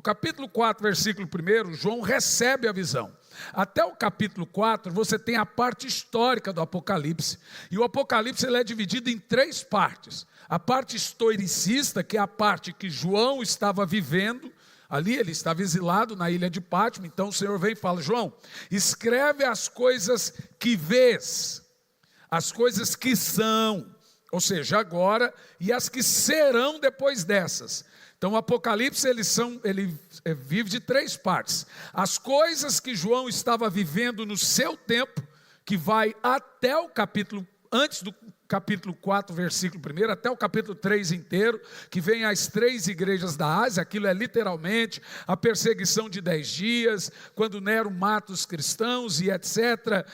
No capítulo 4, versículo 1, João recebe a visão. Até o capítulo 4, você tem a parte histórica do Apocalipse. E o Apocalipse ele é dividido em 3 partes. A parte historicista, que é a parte que João estava vivendo. Ali ele estava exilado na ilha de Pátimo. Então o Senhor vem e fala: João, escreve as coisas que vês, as coisas que são, ou seja, agora, e as que serão depois dessas. Então o Apocalipse ele vive de 3 partes. As coisas que João estava vivendo no seu tempo, que vai até o capítulo, antes do capítulo 4, versículo 1, até o capítulo 3 inteiro, que vem as 3 igrejas da Ásia. Aquilo é literalmente a perseguição de 10 dias, quando Nero mata os cristãos e etc.,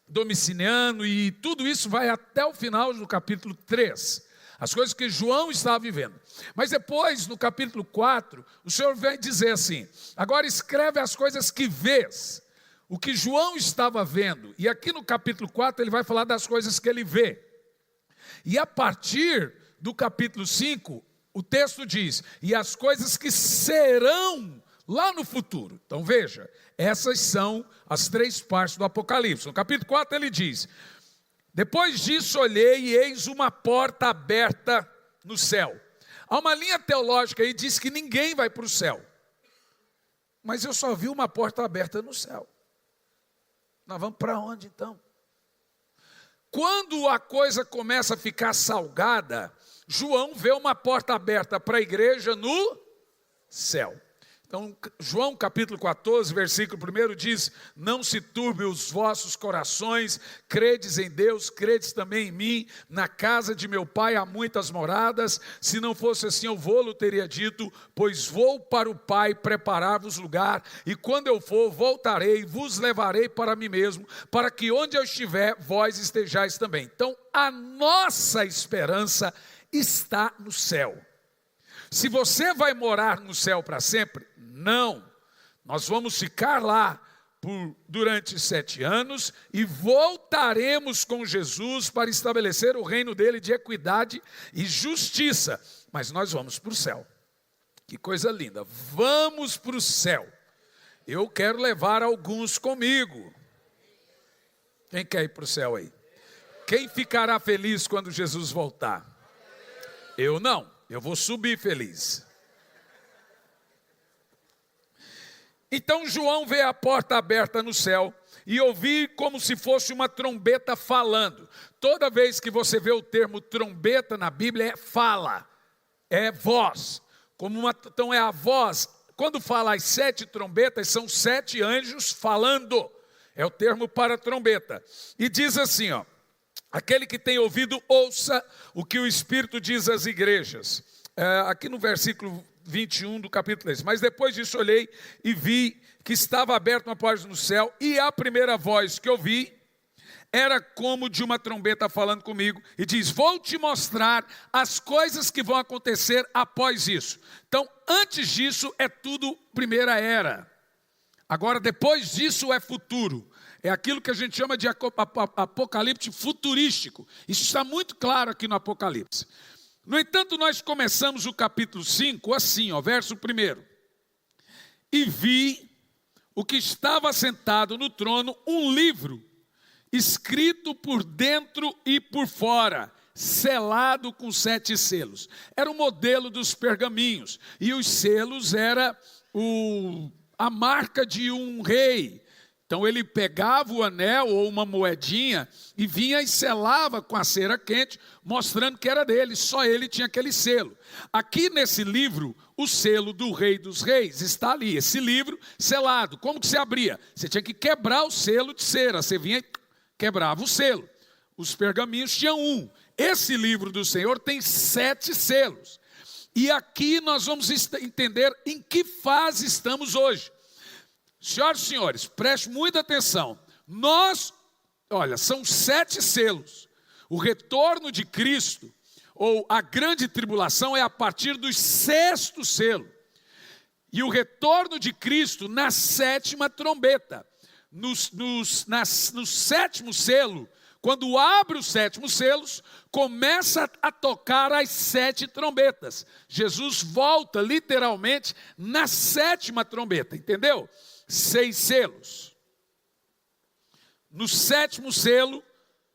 Domiciano, e tudo isso vai até o final do capítulo 3. As coisas que João estava vivendo. Mas depois, no capítulo 4, o Senhor vem dizer assim: agora escreve as coisas que vês, o que João estava vendo. E aqui no capítulo 4 ele vai falar das coisas que ele vê. E a partir do capítulo 5, o texto diz: e as coisas que serão lá no futuro. Então veja, essas são as 3 partes do Apocalipse. No capítulo 4 ele diz: depois disso olhei e eis uma porta aberta no céu. Há uma linha teológica aí que diz que ninguém vai para o céu. Mas eu só vi uma porta aberta no céu. Nós vamos para onde então? Quando a coisa começa a ficar salgada, João vê uma porta aberta para a igreja no céu. Então, João capítulo 14, versículo 1 diz: não se turbe os vossos corações, credes em Deus, credes também em mim. Na casa de meu pai há muitas moradas, se não fosse assim eu vou-lo teria dito, pois vou para o Pai preparar-vos lugar, e quando eu for, voltarei, vos levarei para mim mesmo, para que onde eu estiver, vós estejais também. Então, a nossa esperança está no céu. Se você vai morar no céu para sempre, não. Nós vamos ficar lá durante 7 anos e voltaremos com Jesus para estabelecer o reino dele de equidade e justiça. Mas nós vamos para o céu. Que coisa linda. Vamos para o céu. Eu quero levar alguns comigo. Quem quer ir para o céu aí? Quem ficará feliz quando Jesus voltar? Eu não. Eu vou subir feliz. Então João vê a porta aberta no céu e ouvi como se fosse uma trombeta falando. Toda vez que você vê o termo trombeta na Bíblia, é fala, é voz. Então é a voz. Quando fala as 7 trombetas, são 7 anjos falando. É o termo para trombeta. E diz assim, ó: aquele que tem ouvido, ouça o que o Espírito diz às igrejas. Aqui no versículo 21 do capítulo 3. Mas depois disso olhei e vi que estava aberta uma porta no céu, e a primeira voz que eu vi era como de uma trombeta falando comigo, e diz: vou te mostrar as coisas que vão acontecer após isso. Então, antes disso é tudo primeira era. Agora, depois disso é futuro. É aquilo que a gente chama de apocalipse futurístico. Isso está muito claro aqui no Apocalipse. No entanto, nós começamos o capítulo 5 assim, ó, verso 1. E vi o que estava sentado no trono, um livro, escrito por dentro e por fora, selado com 7 selos. Era o modelo dos pergaminhos. E os selos era a marca de um rei. Então ele pegava o anel ou uma moedinha e vinha e selava com a cera quente, mostrando que era dele, só ele tinha aquele selo. Aqui nesse livro, o selo do Rei dos Reis está ali, esse livro selado. Como que se abria? Você tinha que quebrar o selo de cera, você vinha e quebrava o selo. Os pergaminhos tinham um. Esse livro do Senhor tem 7 selos. E aqui nós vamos entender em que fase estamos hoje. Senhoras e senhores, preste muita atenção. São 7 selos. O retorno de Cristo, ou a grande tribulação, é a partir do 6º selo. E o retorno de Cristo na 7ª trombeta. No 7º selo, Quando abre os 7 selos, começa a tocar as 7 trombetas. Jesus volta literalmente na 7ª trombeta, entendeu? 6 selos. No 7º selo,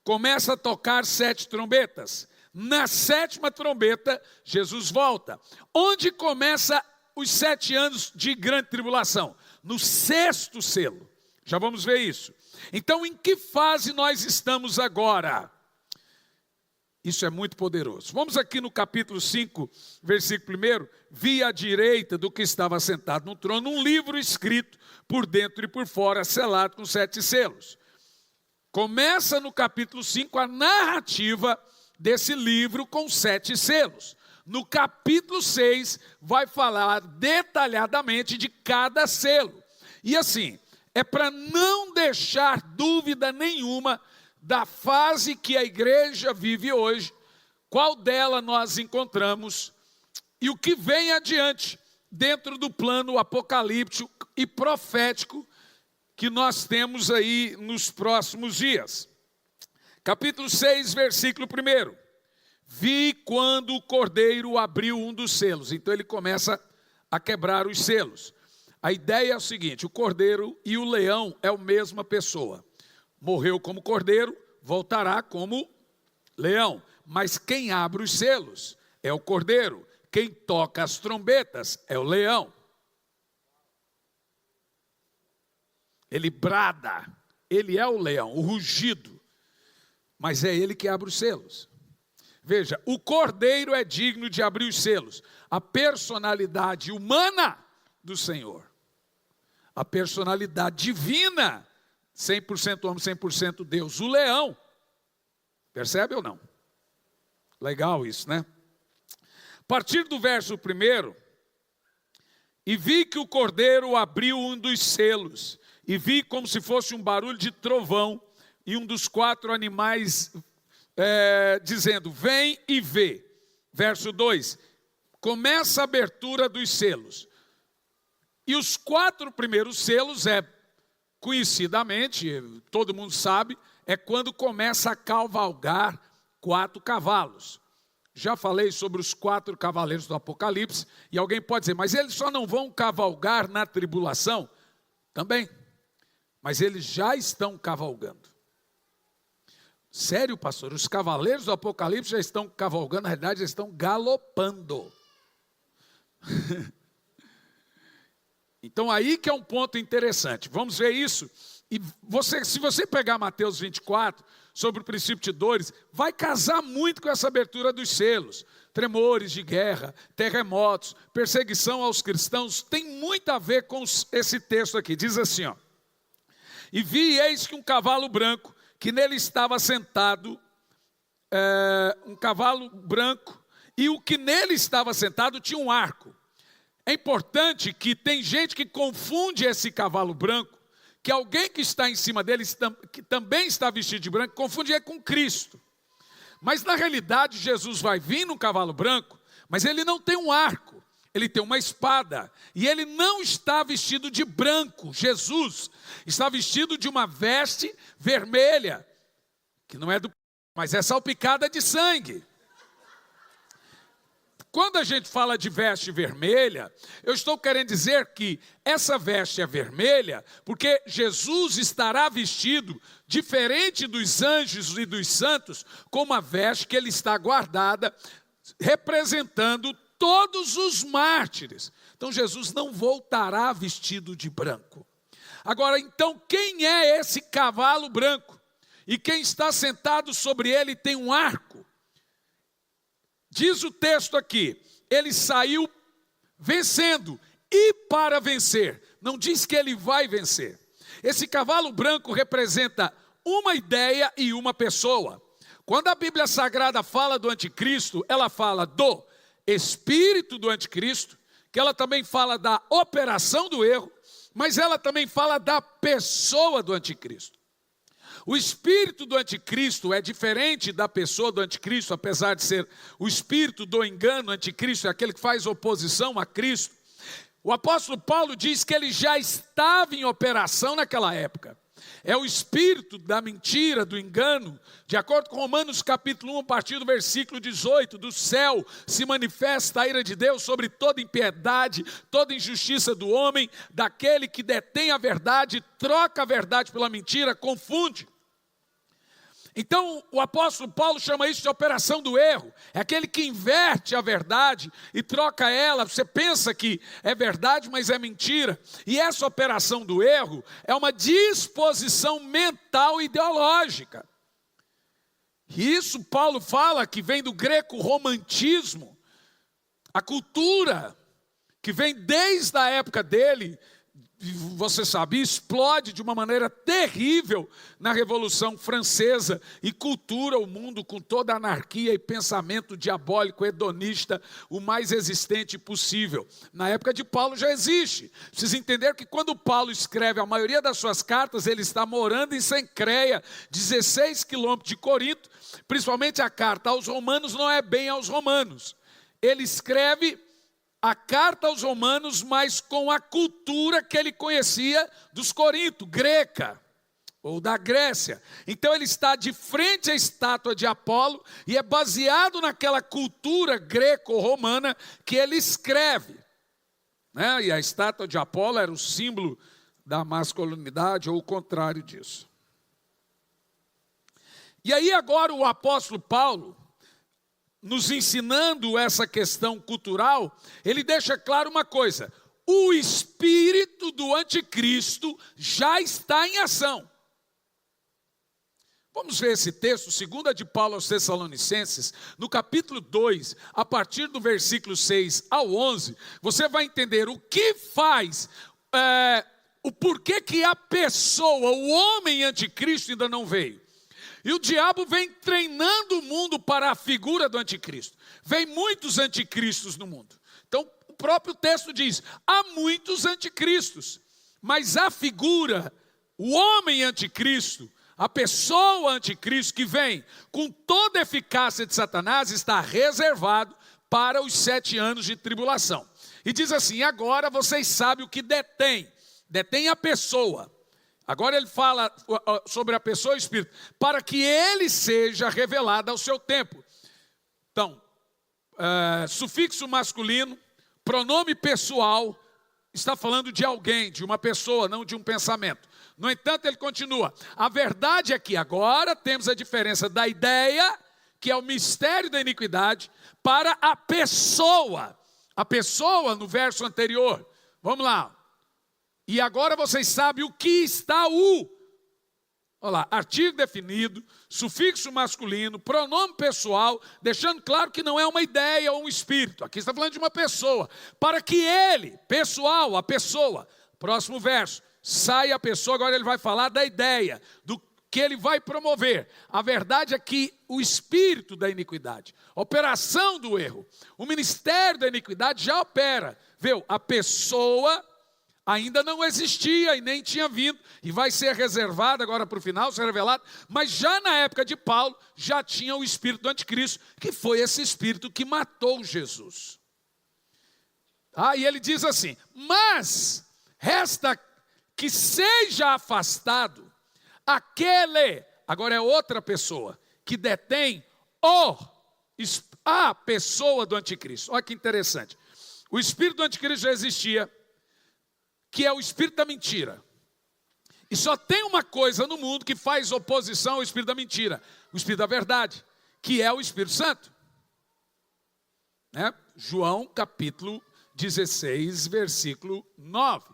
começa a tocar 7 trombetas. Na 7ª trombeta, Jesus volta. Onde começa os 7 anos de grande tribulação? No 6º selo. Já vamos ver isso. Então, em que fase nós estamos agora? Isso é muito poderoso. Vamos aqui no capítulo 5, versículo 1. Vi à direita do que estava sentado no trono um livro escrito por dentro e por fora, selado com 7 selos. Começa no capítulo 5 a narrativa desse livro com 7 selos. No capítulo 6 vai falar detalhadamente de cada selo. E assim, é para não deixar dúvida nenhuma da fase que a igreja vive hoje, qual dela nós encontramos e o que vem adiante dentro do plano apocalíptico e profético que nós temos aí nos próximos dias. Capítulo 6, versículo 1. Vi quando o cordeiro abriu um dos selos. Então ele começa a quebrar os selos. A ideia é o seguinte: o cordeiro e o leão é a mesma pessoa. Morreu como cordeiro, voltará como leão. Mas quem abre os selos é o cordeiro. Quem toca as trombetas é o leão. Ele brada, ele é o leão, o rugido. Mas é ele que abre os selos. Veja, o cordeiro é digno de abrir os selos. A personalidade humana do Senhor. A personalidade divina, 100% homem, 100% Deus. O leão. Percebe ou não? Legal isso, né? A partir do verso 1. E vi que o cordeiro abriu um dos selos. E vi como se fosse um barulho de trovão. E um dos 4 animais dizendo, vem e vê. Verso 2. Começa a abertura dos selos. E os 4 primeiros selos conhecidamente, todo mundo sabe, é quando começa a cavalgar 4 cavalos. Já falei sobre os 4 cavaleiros do Apocalipse, e alguém pode dizer, mas eles só não vão cavalgar na tribulação? Também, mas eles já estão cavalgando. Sério, pastor, os cavaleiros do Apocalipse já estão cavalgando, na realidade, eles estão galopando. Então aí que é um ponto interessante, vamos ver isso. E se você pegar Mateus 24, sobre o princípio de dores, vai casar muito com essa abertura dos selos. Tremores de guerra, terremotos, perseguição aos cristãos, tem muito a ver com esse texto aqui. Diz assim, ó. E vi e eis que um cavalo branco, que nele estava sentado, um cavalo branco, e o que nele estava sentado tinha um arco. É importante que tem gente que confunde esse cavalo branco, que alguém que está em cima dele, que também está vestido de branco, confunde ele com Cristo. Mas na realidade Jesus vai vir num cavalo branco, mas ele não tem um arco, ele tem uma espada. E ele não está vestido de branco, Jesus está vestido de uma veste vermelha, que não é mas é salpicada de sangue. Quando a gente fala de veste vermelha, eu estou querendo dizer que essa veste é vermelha, porque Jesus estará vestido, diferente dos anjos e dos santos, com uma veste que ele está guardada, representando todos os mártires. Então Jesus não voltará vestido de branco. Agora, então, quem é esse cavalo branco? E quem está sentado sobre ele tem um arco. Diz o texto aqui, ele saiu vencendo e para vencer. Não diz que ele vai vencer. Esse cavalo branco representa uma ideia e uma pessoa. Quando a Bíblia Sagrada fala do anticristo, ela fala do espírito do anticristo, que ela também fala da operação do erro, mas ela também fala da pessoa do anticristo. O espírito do anticristo é diferente da pessoa do anticristo, apesar de ser o espírito do engano. O anticristo é aquele que faz oposição a Cristo. O apóstolo Paulo diz que ele já estava em operação naquela época. É o espírito da mentira, do engano. De acordo com Romanos capítulo 1, a partir do versículo 18, do céu se manifesta a ira de Deus sobre toda impiedade, toda injustiça do homem, daquele que detém a verdade, troca a verdade pela mentira, confunde. Então, o apóstolo Paulo chama isso de operação do erro. É aquele que inverte a verdade e troca ela. Você pensa que é verdade, mas é mentira. E essa operação do erro é uma disposição mental ideológica. E isso Paulo fala que vem do greco-romantismo. A cultura que vem desde a época dele, você sabe, explode de uma maneira terrível na Revolução Francesa e cultura o mundo com toda a anarquia e pensamento diabólico, hedonista, o mais existente possível. Na época de Paulo já existe. Precisa entender que quando Paulo escreve a maioria das suas cartas, ele está morando em Sencreia, 16 quilômetros de Corinto, principalmente a carta aos Romanos não é bem aos Romanos. Ele escreve a carta aos Romanos, mas com a cultura que ele conhecia dos Corintos, greca, ou da Grécia. Então ele está de frente à estátua de Apolo, e é baseado naquela cultura greco-romana que ele escreve. E a estátua de Apolo era o símbolo da masculinidade, ou o contrário disso. E aí agora o apóstolo Paulo, nos ensinando essa questão cultural, ele deixa claro uma coisa: o espírito do anticristo já está em ação. Vamos ver esse texto, 2 de Paulo aos Tessalonicenses, no capítulo 2, a partir do versículo 6 ao 11, você vai entender o que faz, o porquê que a pessoa, o homem anticristo ainda não veio. E o diabo vem treinando o mundo para a figura do anticristo. Vem muitos anticristos no mundo. Então, o próprio texto diz, há muitos anticristos. Mas a figura, o homem anticristo, a pessoa anticristo que vem com toda a eficácia de Satanás, está reservado para os 7 anos de tribulação. E diz assim, agora vocês sabem o que detém. Detém a pessoa. Agora ele fala sobre a pessoa e o espírito, para que ele seja revelado ao seu tempo. Então, sufixo masculino, pronome pessoal, está falando de alguém, de uma pessoa, não de um pensamento. No entanto, ele continua, a verdade é que agora temos a diferença da ideia, que é o mistério da iniquidade, para a pessoa. A pessoa no verso anterior, vamos lá. E agora vocês sabem o que está olha lá, artigo definido, sufixo masculino, pronome pessoal, deixando claro que não é uma ideia ou um espírito. Aqui está falando de uma pessoa. Para que ele, pessoal, a pessoa, próximo verso, saia a pessoa, agora ele vai falar da ideia, do que ele vai promover. A verdade é que o espírito da iniquidade, operação do erro, o ministério da iniquidade já opera. Viu? A pessoa ainda não existia e nem tinha vindo, e vai ser reservado agora para o final, ser revelado, mas já na época de Paulo, já tinha o espírito do anticristo, que foi esse espírito que matou Jesus. E ele diz assim, mas resta que seja afastado aquele, agora é outra pessoa, que detém a pessoa do anticristo. Olha que interessante, o espírito do anticristo já existia, que é o espírito da mentira. E só tem uma coisa no mundo que faz oposição ao espírito da mentira, o espírito da verdade, que é o Espírito Santo. João capítulo 16, versículo 9.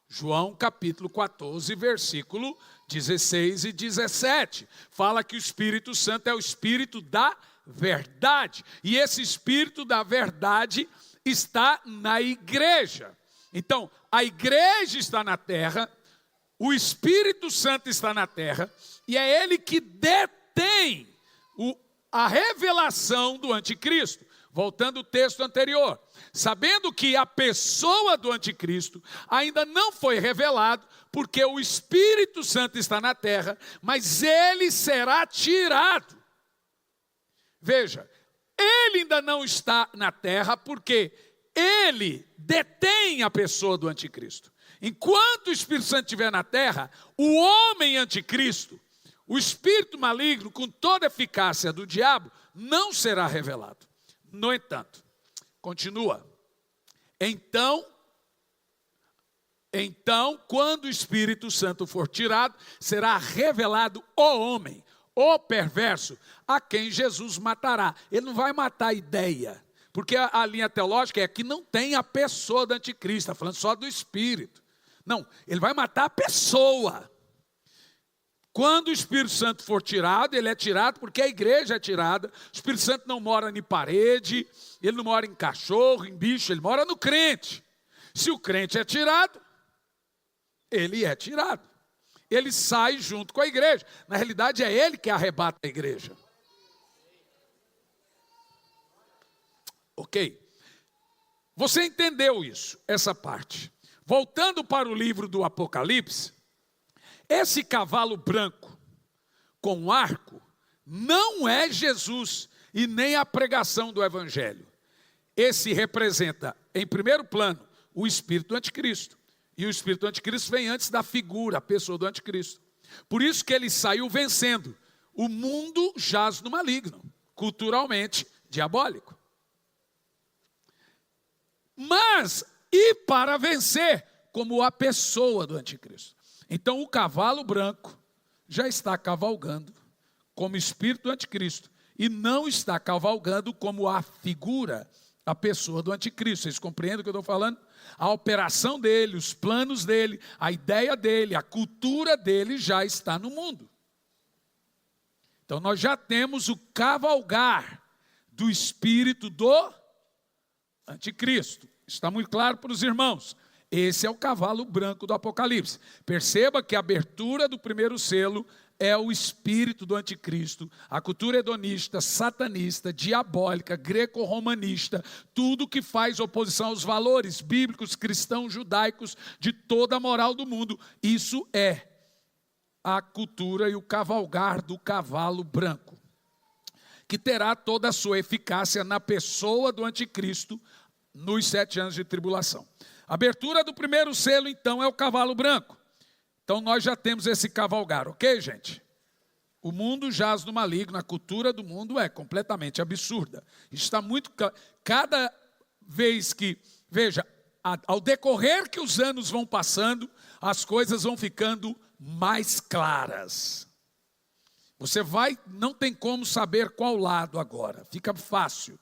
João capítulo 14, versículo 16 e 17. Fala que o Espírito Santo é o espírito da verdade. E esse espírito da verdade está na igreja. Então, a igreja está na terra, o Espírito Santo está na terra, e é ele que detém a revelação do anticristo. Voltando ao texto anterior, sabendo que a pessoa do anticristo ainda não foi revelado, porque o Espírito Santo está na terra, mas ele será tirado. Veja, ele ainda não está na terra, porque ele detém a pessoa do anticristo. Enquanto o Espírito Santo estiver na terra, o homem anticristo, o espírito maligno, com toda a eficácia do diabo, não será revelado. No entanto, continua. Então, quando o Espírito Santo for tirado, será revelado o homem, o perverso, a quem Jesus matará. Ele não vai matar a ideia, porque a linha teológica é que não tem a pessoa do anticristo, está falando só do Espírito. Não, ele vai matar a pessoa. Quando o Espírito Santo for tirado, ele é tirado porque a igreja é tirada. O Espírito Santo não mora em parede, ele não mora em cachorro, em bicho, ele mora no crente. Se o crente é tirado, ele é tirado. Ele sai junto com a igreja. Na realidade, é ele que arrebata a igreja. Ok? Você entendeu isso, essa parte. Voltando para o livro do Apocalipse, esse cavalo branco com arco não é Jesus e nem a pregação do Evangelho. Esse representa, em primeiro plano, o espírito do anticristo. E o espírito do anticristo vem antes da figura, a pessoa do anticristo. Por isso que ele saiu vencendo. O mundo jaz no maligno, culturalmente diabólico. Mas, e para vencer, como a pessoa do anticristo. Então o cavalo branco já está cavalgando como espírito do anticristo. E não está cavalgando como a figura, a pessoa do anticristo. Vocês compreendem o que eu estou falando? A operação dele, os planos dele, a ideia dele, a cultura dele já está no mundo. Então nós já temos o cavalgar do espírito do anticristo. Está muito claro para os irmãos. Esse é o cavalo branco do Apocalipse. Perceba que a abertura do primeiro selo é o espírito do anticristo, a cultura hedonista, satanista, diabólica, greco-romanista, tudo que faz oposição aos valores bíblicos, cristãos, judaicos, de toda a moral do mundo. Isso é a cultura e o cavalgar do cavalo branco, que terá toda a sua eficácia na pessoa do anticristo nos 7 anos de tribulação. A abertura do primeiro selo, então, é o cavalo branco. Então, nós já temos esse cavalgar, ok, gente? O mundo jaz no maligno, a cultura do mundo é completamente absurda. Está muito... Cada vez que... Veja, ao decorrer que os anos vão passando, as coisas vão ficando mais claras. Você não tem como saber qual lado agora, fica fácil.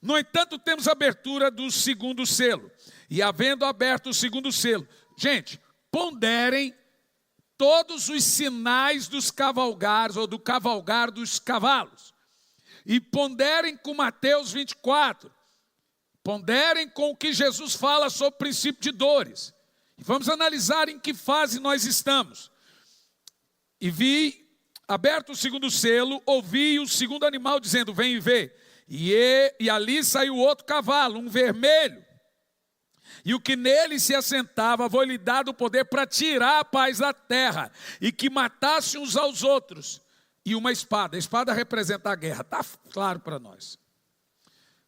No entanto, temos a abertura do segundo selo. E havendo aberto o segundo selo, gente, ponderem todos os sinais dos cavalgares, ou do cavalgar dos cavalos. E ponderem com Mateus 24. Ponderem com o que Jesus fala sobre o princípio de dores. E vamos analisar em que fase nós estamos. E vi, aberto o segundo selo, ouvi o segundo animal dizendo, vem e vê. E ali saiu outro cavalo, um vermelho. E o que nele se assentava, foi-lhe dado o poder para tirar a paz da terra, e que matasse uns aos outros. E uma espada, a espada representa a guerra, está claro para nós.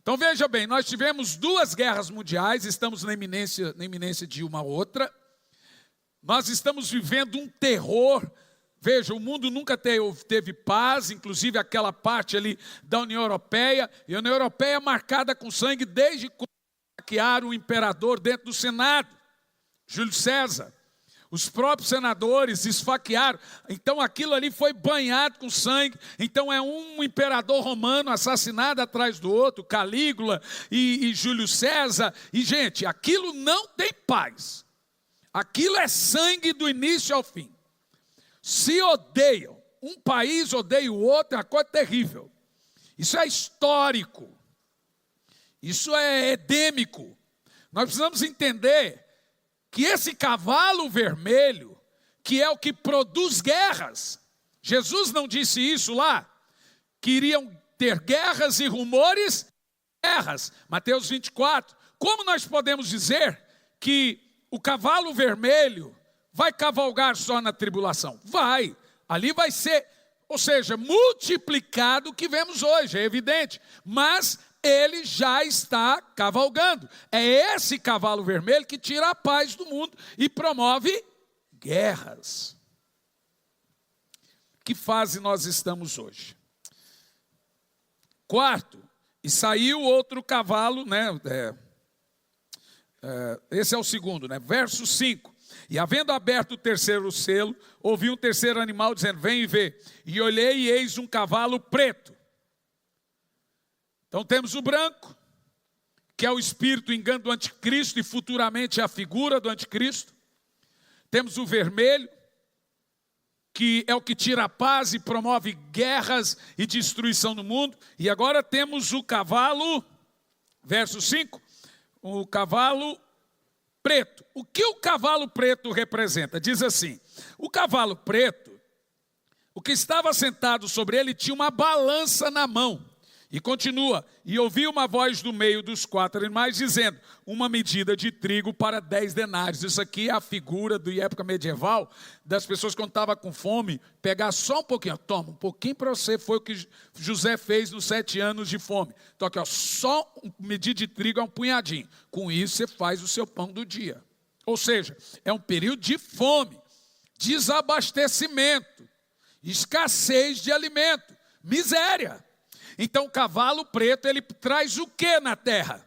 Então veja bem, nós tivemos 2 guerras mundiais, estamos na iminência de uma outra. Nós estamos vivendo um terror. Veja, o mundo nunca teve paz, inclusive aquela parte ali da União Europeia. E a União Europeia é marcada com sangue desde quando saquearam o imperador dentro do Senado, Júlio César. Os próprios senadores esfaquearam. Então aquilo ali foi banhado com sangue. Então é um imperador romano assassinado atrás do outro, Calígula e Júlio César. E gente, aquilo não tem paz. Aquilo é sangue do início ao fim. Se odeiam, um país odeia o outro, é uma coisa terrível. Isso é histórico. Isso é endêmico. Nós precisamos entender que esse cavalo vermelho, que é o que produz guerras, Jesus não disse isso lá, que iriam ter guerras e rumores, guerras, Mateus 24. Como nós podemos dizer que o cavalo vermelho vai cavalgar só na tribulação? Vai, ali vai ser, ou seja, multiplicado o que vemos hoje, é evidente, mas ele já está cavalgando. É esse cavalo vermelho que tira a paz do mundo e promove guerras. Que fase nós estamos hoje? Quarto, e saiu outro cavalo, né? Esse é o segundo, né? Verso 5. E havendo aberto o terceiro selo, ouvi um terceiro animal dizendo, vem e vê. E olhei e eis um cavalo preto. Então temos o branco, que é o espírito engano do anticristo e futuramente é a figura do anticristo. Temos o vermelho, que é o que tira a paz e promove guerras e destruição no mundo. E agora temos o cavalo, verso 5, o cavalo preto. O que o cavalo preto representa? Diz assim, o cavalo preto, o que estava sentado sobre ele tinha uma balança na mão. E continua, e ouvi uma voz do meio dos quatro animais dizendo, uma medida de trigo para 10 denários. Isso aqui é a figura da época medieval, das pessoas quando estavam com fome, pegar só um pouquinho, toma um pouquinho para você, foi o que José fez nos 7 anos de fome. Então aqui, ó, só uma medida de trigo é um punhadinho, com isso você faz o seu pão do dia. Ou seja, é um período de fome, desabastecimento, escassez de alimento, miséria. Então o cavalo preto, ele traz o que na terra?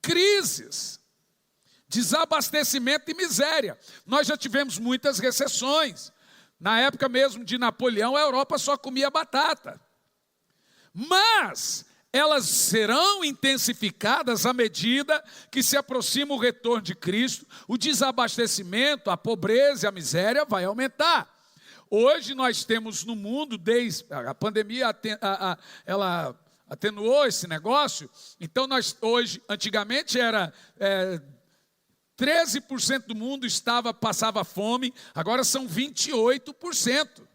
Crises, desabastecimento e miséria. Nós já tivemos muitas recessões. Na época mesmo de Napoleão, a Europa só comia batata. Mas elas serão intensificadas à medida que se aproxima o retorno de Cristo, o desabastecimento, a pobreza e a miséria vai aumentar. Hoje nós temos no mundo, desde a pandemia, ela atenuou esse negócio. Então nós hoje, antigamente era 13% do mundo passava fome, agora são 28%.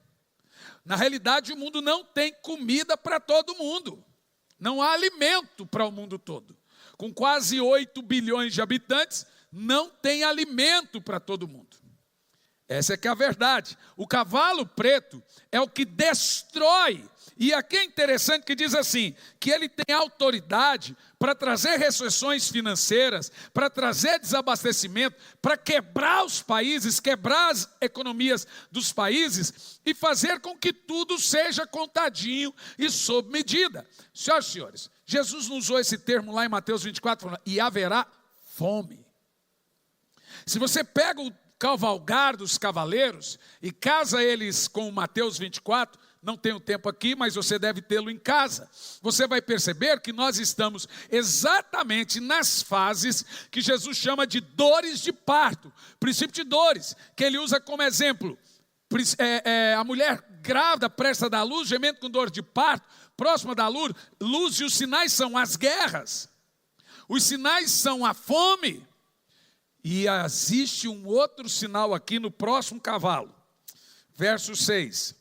Na realidade o mundo não tem comida para todo mundo. Não há alimento para o mundo todo. Com quase 8 bilhões de habitantes, não tem alimento para todo mundo. Essa é que é a verdade. O cavalo preto é o que destrói. E aqui é interessante que diz assim, que ele tem autoridade para trazer recessões financeiras, para trazer desabastecimento, para quebrar os países, quebrar as economias dos países e fazer com que tudo seja contadinho e sob medida. Senhoras e senhores, Jesus não usou esse termo lá em Mateus 24, falando, e haverá fome. Se você pega o cavalgar dos cavaleiros e casa eles com Mateus 24, não tenho tempo aqui, mas você deve tê-lo em casa. Você vai perceber que nós estamos exatamente nas fases que Jesus chama de dores de parto, princípio de dores, que ele usa como exemplo. A mulher grávida presta a dar luz, gemendo com dor de parto, próxima da luz, e os sinais são as guerras, os sinais são a fome. E existe um outro sinal aqui no próximo cavalo, verso 6,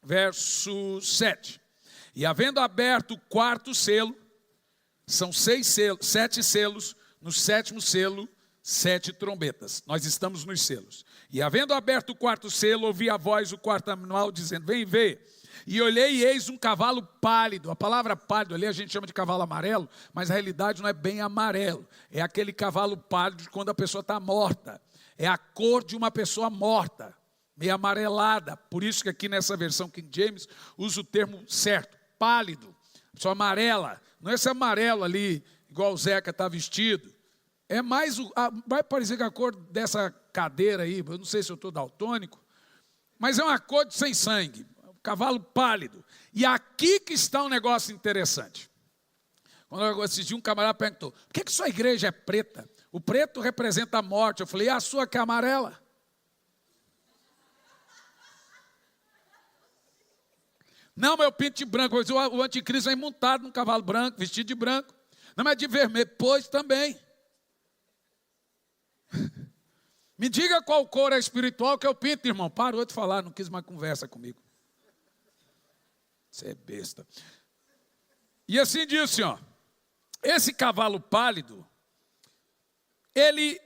verso 7. E havendo aberto o quarto selo, são 7 selos, no 7º selo, 7 trombetas. Nós estamos nos selos. E havendo aberto o quarto selo, ouvi a voz do quarto animal dizendo, vem ver. E olhei e eis um cavalo pálido. A palavra pálido ali a gente chama de cavalo amarelo, mas na realidade não é bem amarelo. É aquele cavalo pálido de quando a pessoa está morta. É a cor de uma pessoa morta, meio amarelada. Por isso que aqui nessa versão King James usa o termo certo, pálido. Pessoa amarela. Não é esse amarelo ali, igual o Zeca está vestido. É mais, vai parecer que a cor dessa cadeira aí, eu não sei se eu estou daltônico, mas é uma cor de sem sangue. Cavalo pálido. E aqui que está um negócio interessante. Quando eu assisti, um camarada perguntou, por que sua igreja é preta? O preto representa a morte. Eu falei, e a sua que é amarela? Não, meu pinto de branco. O anticristo é montado num cavalo branco, vestido de branco. Não, mas de vermelho. Pois também. Me diga qual cor é espiritual que eu pinto, irmão. Parou de falar, não quis mais conversa comigo. Você é besta. E assim disse, ó, esse cavalo pálido, ele,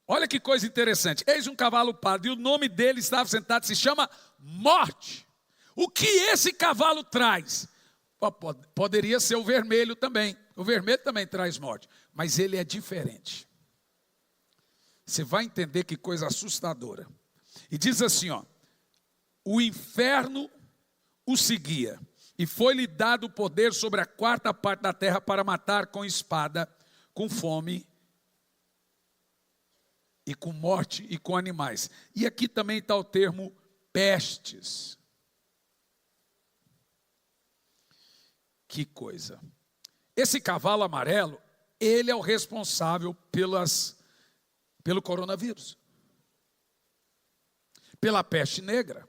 olha que coisa interessante, eis um cavalo pálido, e o nome dele estava sentado, se chama Morte. O que esse cavalo traz? Poderia ser o vermelho também. O vermelho também traz morte. Mas ele é diferente. Você vai entender que coisa assustadora. E diz assim, ó. O inferno o seguia. E foi-lhe dado o poder sobre a quarta parte da terra para matar com espada, com fome e com morte e com animais. E aqui também está o termo pestes. Que coisa. Esse cavalo amarelo, ele é o responsável pelo coronavírus. Pela peste negra.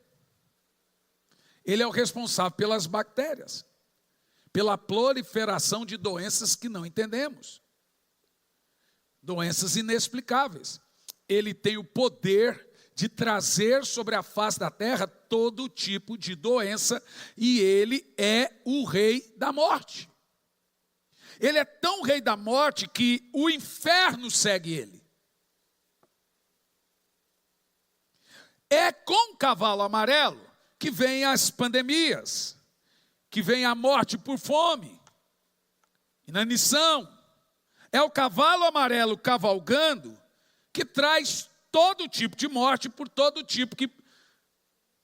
Ele é o responsável pelas bactérias. Pela proliferação de doenças que não entendemos. Doenças inexplicáveis. Ele tem o poder de trazer sobre a face da terra todo tipo de doença, e ele é o rei da morte. Ele é tão rei da morte que o inferno segue ele. É com o cavalo amarelo que vem as pandemias, que vem a morte por fome, inanição. É o cavalo amarelo cavalgando que traz todo tipo de morte por todo tipo que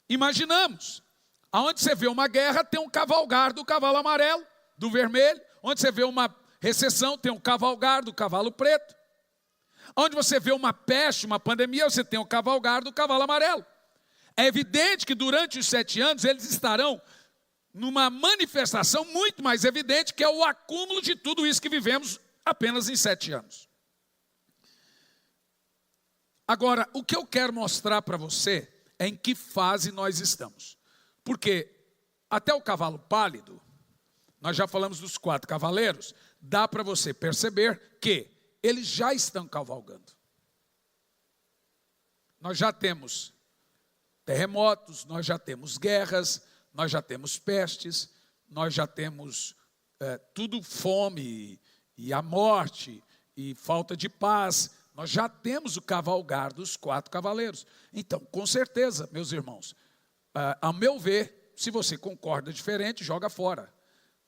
imaginamos. Aonde você vê uma guerra, tem um cavalgar do cavalo amarelo, do vermelho. Onde você vê uma recessão, tem um cavalgar do cavalo preto. Onde você vê uma peste, uma pandemia, você tem um cavalgar do cavalo amarelo. É evidente que durante os 7 anos eles estarão numa manifestação muito mais evidente, que é o acúmulo de tudo isso que vivemos apenas em 7 anos. Agora, o que eu quero mostrar para você é em que fase nós estamos. Porque até o cavalo pálido, nós já falamos dos 4 cavaleiros, dá para você perceber que eles já estão cavalgando. Nós já temos terremotos, nós já temos guerras, nós já temos pestes, nós já temos tudo fome e a morte e falta de paz. Nós já temos o cavalgar dos 4 cavaleiros. Então, com certeza, meus irmãos, ao meu ver, se você concorda diferente, joga fora.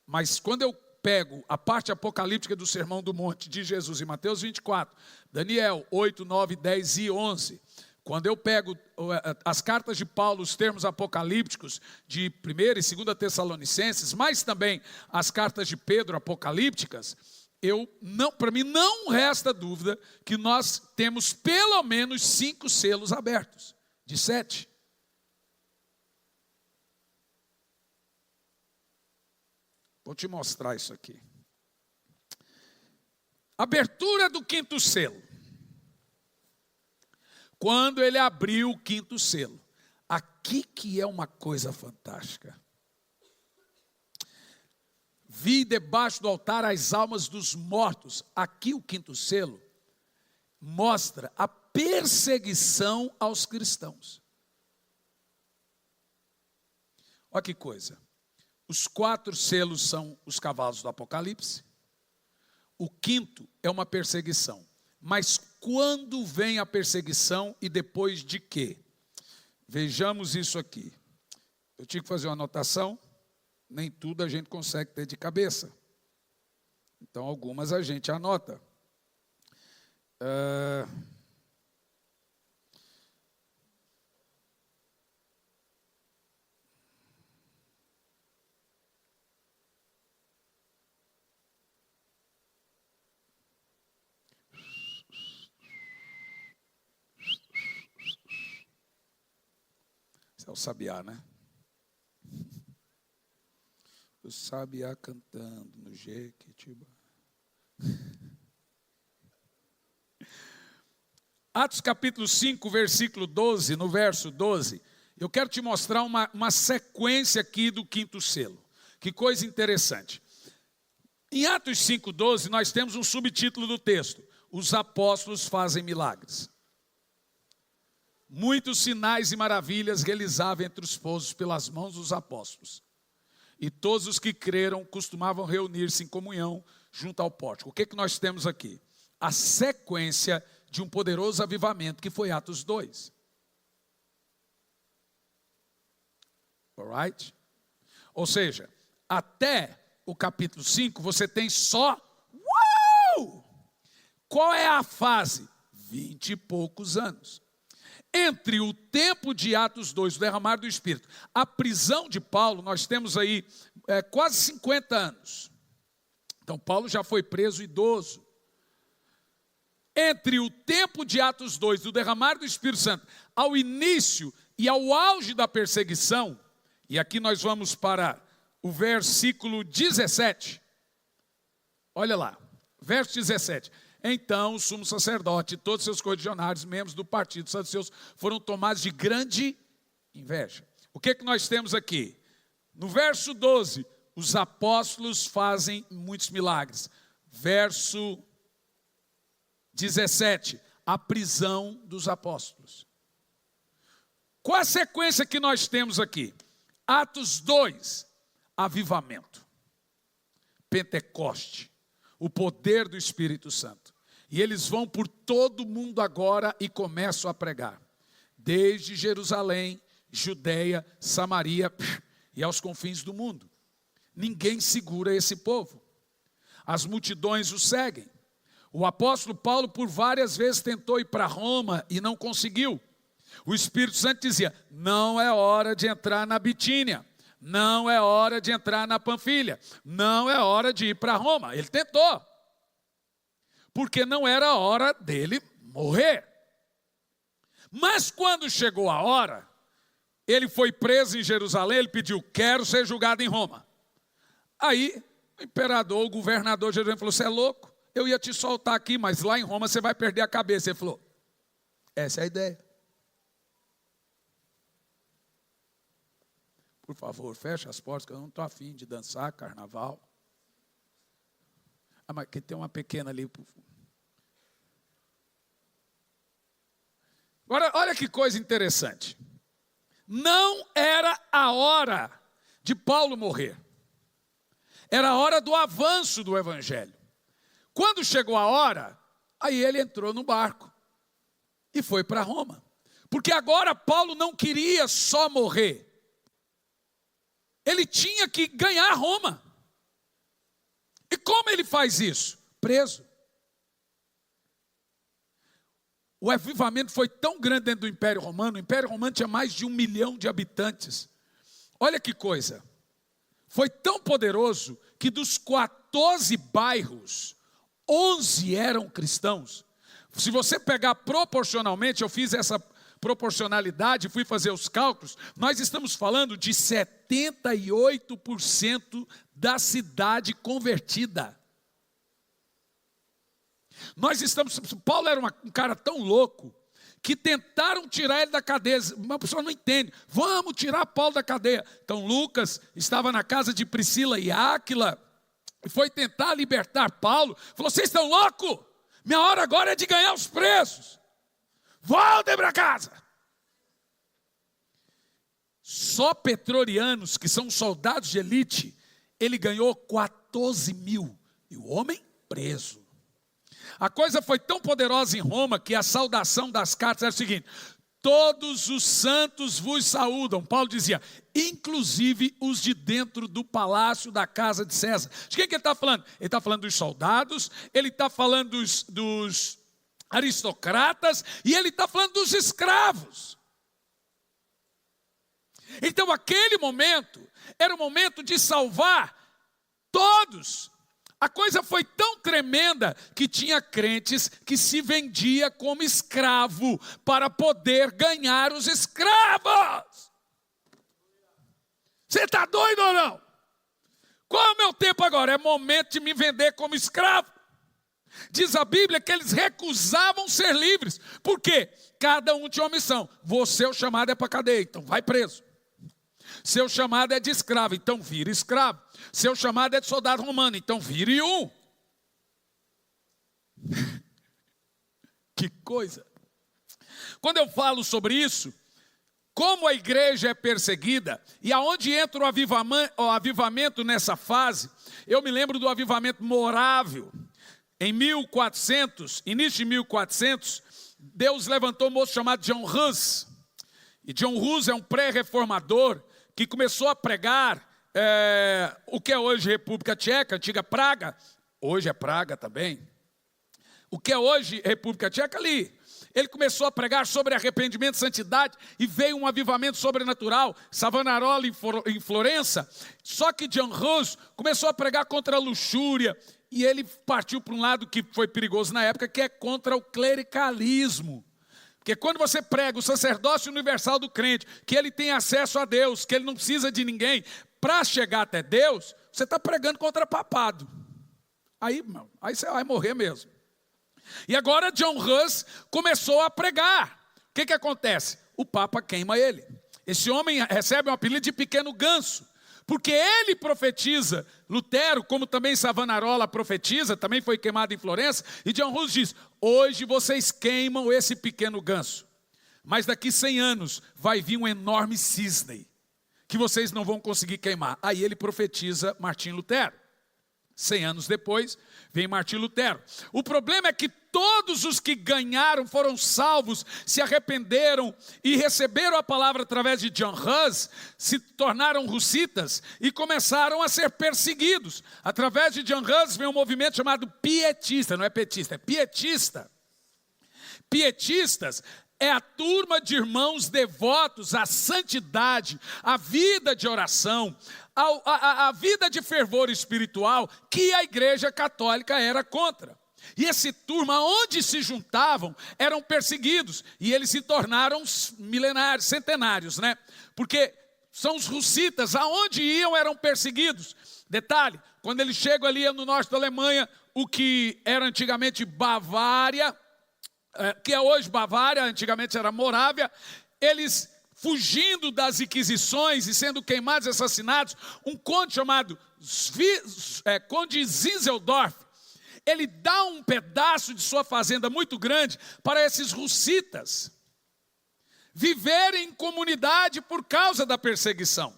Mas quando eu pego a parte apocalíptica do Sermão do Monte de Jesus em Mateus 24, Daniel 8, 9, 10 e 11, quando eu pego as cartas de Paulo, os termos apocalípticos de 1ª e 2ª Tessalonicenses, mas também as cartas de Pedro apocalípticas, para mim não resta dúvida que nós temos pelo menos 5 selos abertos, de 7. Vou te mostrar isso aqui. Abertura do 5º selo. Quando ele abriu o 5º selo. Aqui que é uma coisa fantástica. Vi debaixo do altar as almas dos mortos. Aqui o 5º selo mostra a perseguição aos cristãos. Olha que coisa. Os 4 selos são os cavalos do Apocalipse. O 5º é uma perseguição. Mas quando vem a perseguição e depois de quê? Vejamos isso aqui. Eu tive que fazer uma anotação. Nem tudo a gente consegue ter de cabeça. Então, algumas a gente anota. Esse é o sabiá, né? O sabiá cantando no Jequitibá. Atos capítulo 5, versículo 12, no verso 12, eu quero te mostrar uma sequência aqui do 5º selo. Que coisa interessante. Em Atos 5, 12, nós temos um subtítulo do texto: os apóstolos fazem milagres. Muitos sinais e maravilhas realizavam entre os povos pelas mãos dos apóstolos. E todos os que creram costumavam reunir-se em comunhão junto ao pórtico. O que nós temos aqui? A sequência de um poderoso avivamento, que foi Atos 2. Alright? Ou seja, até o capítulo 5, você tem só... Qual é a fase? 20 e poucos anos. Entre o tempo de Atos 2, o derramar do Espírito, a prisão de Paulo, nós temos aí quase 50 anos. Então Paulo já foi preso idoso. Entre o tempo de Atos 2, do derramar do Espírito Santo, ao início e ao auge da perseguição, e aqui nós vamos para o versículo 17. Olha lá, verso 17. Então o sumo sacerdote e todos seus correligionários, membros do partido dos saduceus, foram tomados de grande inveja. O que nós temos aqui? No verso 12, os apóstolos fazem muitos milagres. Verso 17, a prisão dos apóstolos. Qual a sequência que nós temos aqui? Atos 2, avivamento. Pentecoste, o poder do Espírito Santo. E eles vão por todo o mundo agora e começam a pregar. Desde Jerusalém, Judeia, Samaria e aos confins do mundo. Ninguém segura esse povo. As multidões o seguem. O apóstolo Paulo por várias vezes tentou ir para Roma e não conseguiu. O Espírito Santo dizia, não é hora de entrar na Bitínia, não é hora de entrar na Panfilha, não é hora de ir para Roma. Ele tentou, porque não era hora dele morrer. Mas quando chegou a hora, ele foi preso em Jerusalém, ele pediu, quero ser julgado em Roma. Aí o imperador, o governador de Jerusalém falou, você é louco? Eu ia te soltar aqui, mas lá em Roma você vai perder a cabeça. Ele falou, essa é a ideia. Por favor, fecha as portas, que eu não estou afim de dançar carnaval. Ah, mas que tem uma pequena ali. Agora, olha que coisa interessante. Não era a hora de Paulo morrer. Era a hora do avanço do evangelho. Quando chegou a hora, aí ele entrou no barco e foi para Roma. Porque agora Paulo não queria só morrer. Ele tinha que ganhar Roma. E como ele faz isso? Preso. O avivamento foi tão grande dentro do Império Romano. O Império Romano tinha mais de 1 milhão de habitantes. Olha que coisa. Foi tão poderoso que dos 14 bairros, 11 eram cristãos. Se você pegar proporcionalmente, eu fiz essa proporcionalidade, fui fazer os cálculos, nós estamos falando de 78% da cidade convertida. Paulo era um cara tão louco, que tentaram tirar ele da cadeia. Uma pessoa não entende, vamos tirar Paulo da cadeia. Então Lucas estava na casa de Priscila e Áquila, e foi tentar libertar Paulo, falou, vocês estão loucos? Minha hora agora é de ganhar os presos. Voltem para casa. Só pretorianos, que são soldados de elite, ele ganhou 14 mil. E o homem preso. A coisa foi tão poderosa em Roma, que a saudação das cartas era o seguinte, todos os santos vos saúdam. Paulo dizia, inclusive os de dentro do palácio da casa de César. De quem que ele está falando? Ele está falando dos soldados, ele está falando dos aristocratas, e ele está falando dos escravos. Então aquele momento, era o momento de salvar todos. A coisa foi tão tremenda que tinha crentes que se vendia como escravo para poder ganhar os escravos. Você está doido ou não? Qual é o meu tempo agora? É momento de me vender como escravo. Diz a Bíblia que eles recusavam ser livres. Por quê? Cada um tinha uma missão. Seu chamado é para cadeia, então vai preso. Seu chamado é de escravo, então vira escravo. Seu chamado é de soldado romano, então vire um. Que coisa. Quando eu falo sobre isso, como a igreja é perseguida, e aonde entra o avivamento nessa fase, eu me lembro do avivamento morávio. Em 1400, início de 1400, Deus levantou um moço chamado John Hus. E John Hus é um pré-reformador que começou a pregar o que é hoje República Tcheca, antiga Praga, hoje é Praga também. O que é hoje República Tcheca ali. Ele começou a pregar sobre arrependimento e santidade e veio um avivamento sobrenatural. Savonarola em Florença. Só que John Hus começou a pregar contra a luxúria e ele partiu para um lado que foi perigoso na época, que é contra o clericalismo. Porque quando você prega o sacerdócio universal do crente, que ele tem acesso a Deus, que ele não precisa de ninguém para chegar até Deus, você está pregando contra papado. Aí você vai morrer mesmo. E agora John Hus começou a pregar. O que acontece? O Papa queima ele. Esse homem recebe um apelido de pequeno ganso, porque ele profetiza. Lutero, como também Savonarola profetiza, também foi queimado em Florença, e John Hus diz: hoje vocês queimam esse pequeno ganso, mas daqui 100 anos vai vir um enorme cisne, que vocês não vão conseguir queimar. Aí ele profetiza Martim Lutero. 100 anos depois, vem Martim Lutero. O problema é que todos os que ganharam, foram salvos, se arrependeram e receberam a palavra através de John Hus, se tornaram russitas e começaram a ser perseguidos. Através de John Hus vem um movimento chamado pietista, não é petista, é pietista. Pietistas é a turma de irmãos devotos à santidade, à vida de oração, a vida de fervor espiritual que a Igreja Católica era contra. E esse turma, onde se juntavam, eram perseguidos. E eles se tornaram milenários, centenários, né? Porque são os russitas, aonde iam eram perseguidos. Detalhe, quando eles chegam ali no norte da Alemanha, o que era antigamente Bavária, que é hoje Bavária, antigamente era Morávia, eles fugindo das inquisições e sendo queimados e assassinados, um conde chamado Conde Zinzeldorf, ele dá um pedaço de sua fazenda muito grande para esses russitas viverem em comunidade por causa da perseguição.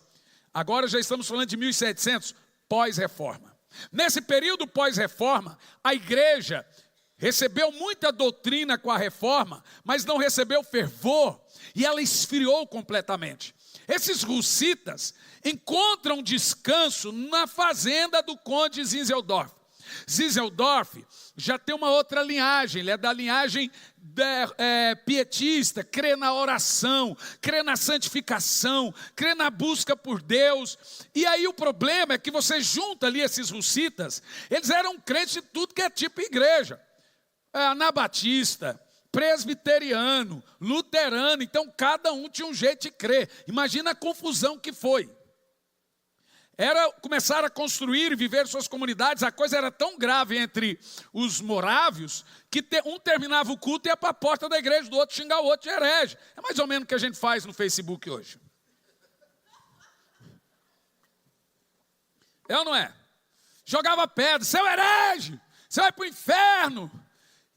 Agora já estamos falando de 1700, pós-reforma. Nesse período pós-reforma, a igreja recebeu muita doutrina com a reforma, mas não recebeu fervor, e ela esfriou completamente. Esses russitas encontram descanso na fazenda do conde Zinzeldorf. Zinzeldorf já tem uma outra linhagem, ele é da linhagem pietista, crê na oração, crê na santificação, crê na busca por Deus. E aí o problema é que você junta ali esses russitas, eles eram crentes de tudo que é tipo igreja, anabatista, presbiteriano, luterano, então cada um tinha um jeito de crer. Imagina a confusão que foi. Começaram a construir e viver suas comunidades. A coisa era tão grave entre os morávios que um terminava o culto e ia para a porta da igreja do outro xingar o outro de herege. É mais ou menos o que a gente faz no Facebook hoje. É ou não é? Jogava pedra, seu herege, você vai para o inferno.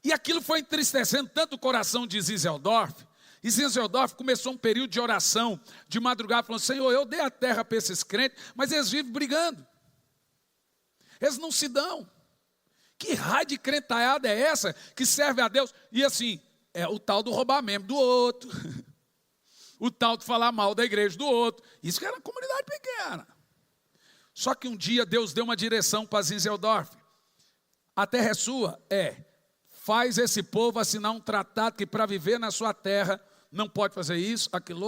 E aquilo foi entristecendo tanto o coração de Zinzeldorf. E Zinzeldorf começou um período de oração, de madrugada, falando: Senhor, eu dei a terra para esses crentes, mas eles vivem brigando. Eles não se dão. Que raio de crentaiada é essa que serve a Deus? E assim, é o tal do roubar membro do outro. O tal de falar mal da igreja do outro. Isso que era uma comunidade pequena. Só que um dia Deus deu uma direção para Zinzeldorf. A terra é sua? Faz esse povo assinar um tratado que para viver na sua terra não pode fazer isso, aquilo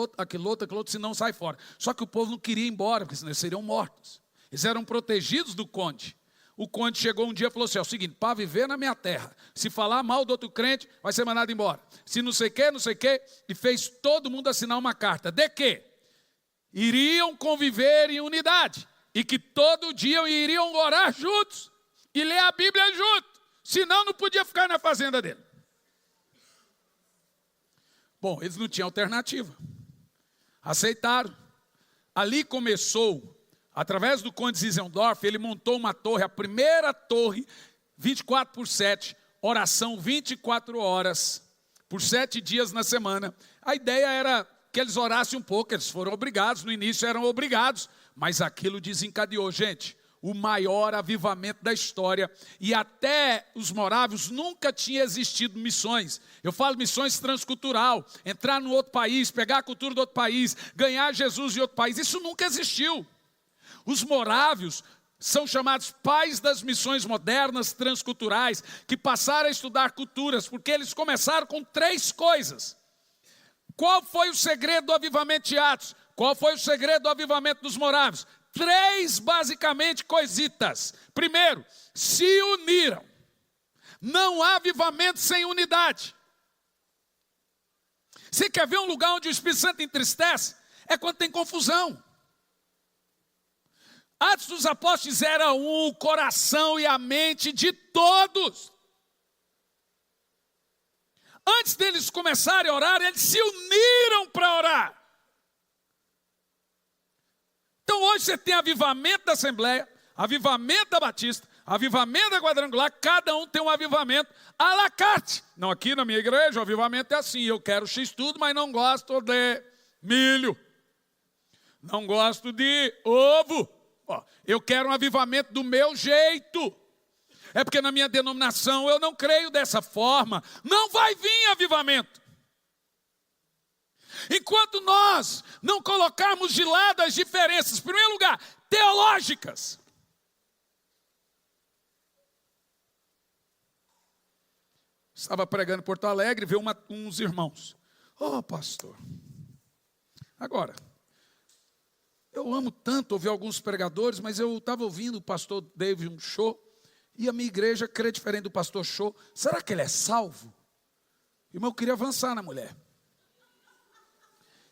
outro, senão sai fora. Só que o povo não queria ir embora, porque senão eles seriam mortos. Eles eram protegidos do conde. O conde chegou um dia e falou assim: é o seguinte, para viver na minha terra, se falar mal do outro crente, vai ser mandado embora. Se não sei o que, e fez todo mundo assinar uma carta. De que iriam conviver em unidade, e que todo dia iriam orar juntos, e ler a Bíblia juntos. Senão não podia ficar na fazenda dele. Bom, eles não tinham alternativa. Aceitaram. Ali começou, através do conde Zinzeldorf, ele montou uma torre, a primeira torre, 24/7, oração 24 horas, por 7 dias na semana. A ideia era que eles orassem um pouco, eles foram obrigados, no início eram obrigados, mas aquilo desencadeou, gente, o maior avivamento da história. E até os morávios nunca tinha existido missões. Eu falo missões transcultural, entrar no outro país, pegar a cultura do outro país, ganhar Jesus em outro país. Isso nunca existiu. Os morávios são chamados pais das missões modernas transculturais, que passaram a estudar culturas, porque eles começaram com 3 coisas. Qual foi o segredo do avivamento de Atos? Qual foi o segredo do avivamento dos morávios? 3, basicamente, coisitas. Primeiro, se uniram. Não há avivamento sem unidade. Você quer ver um lugar onde o Espírito Santo entristece? É quando tem confusão. Atos dos Apóstolos era o coração e a mente de todos. Antes deles começarem a orar, eles se uniram para orar. Então hoje você tem avivamento da Assembleia, avivamento da Batista, avivamento da Quadrangular, cada um tem um avivamento à la carte. Não, aqui na minha igreja o avivamento é assim, eu quero X tudo, mas não gosto de milho. Não gosto de ovo. Eu quero um avivamento do meu jeito. É porque na minha denominação eu não creio dessa forma. Não vai vir avivamento. Enquanto nós não colocarmos de lado as diferenças, em primeiro lugar, teológicas. Estava pregando em Porto Alegre, veio uns irmãos. Pastor, agora, eu amo tanto ouvir alguns pregadores, mas eu estava ouvindo o pastor David Show, e a minha igreja crê diferente do pastor Show. Será que ele é salvo? Irmão, eu queria avançar na mulher.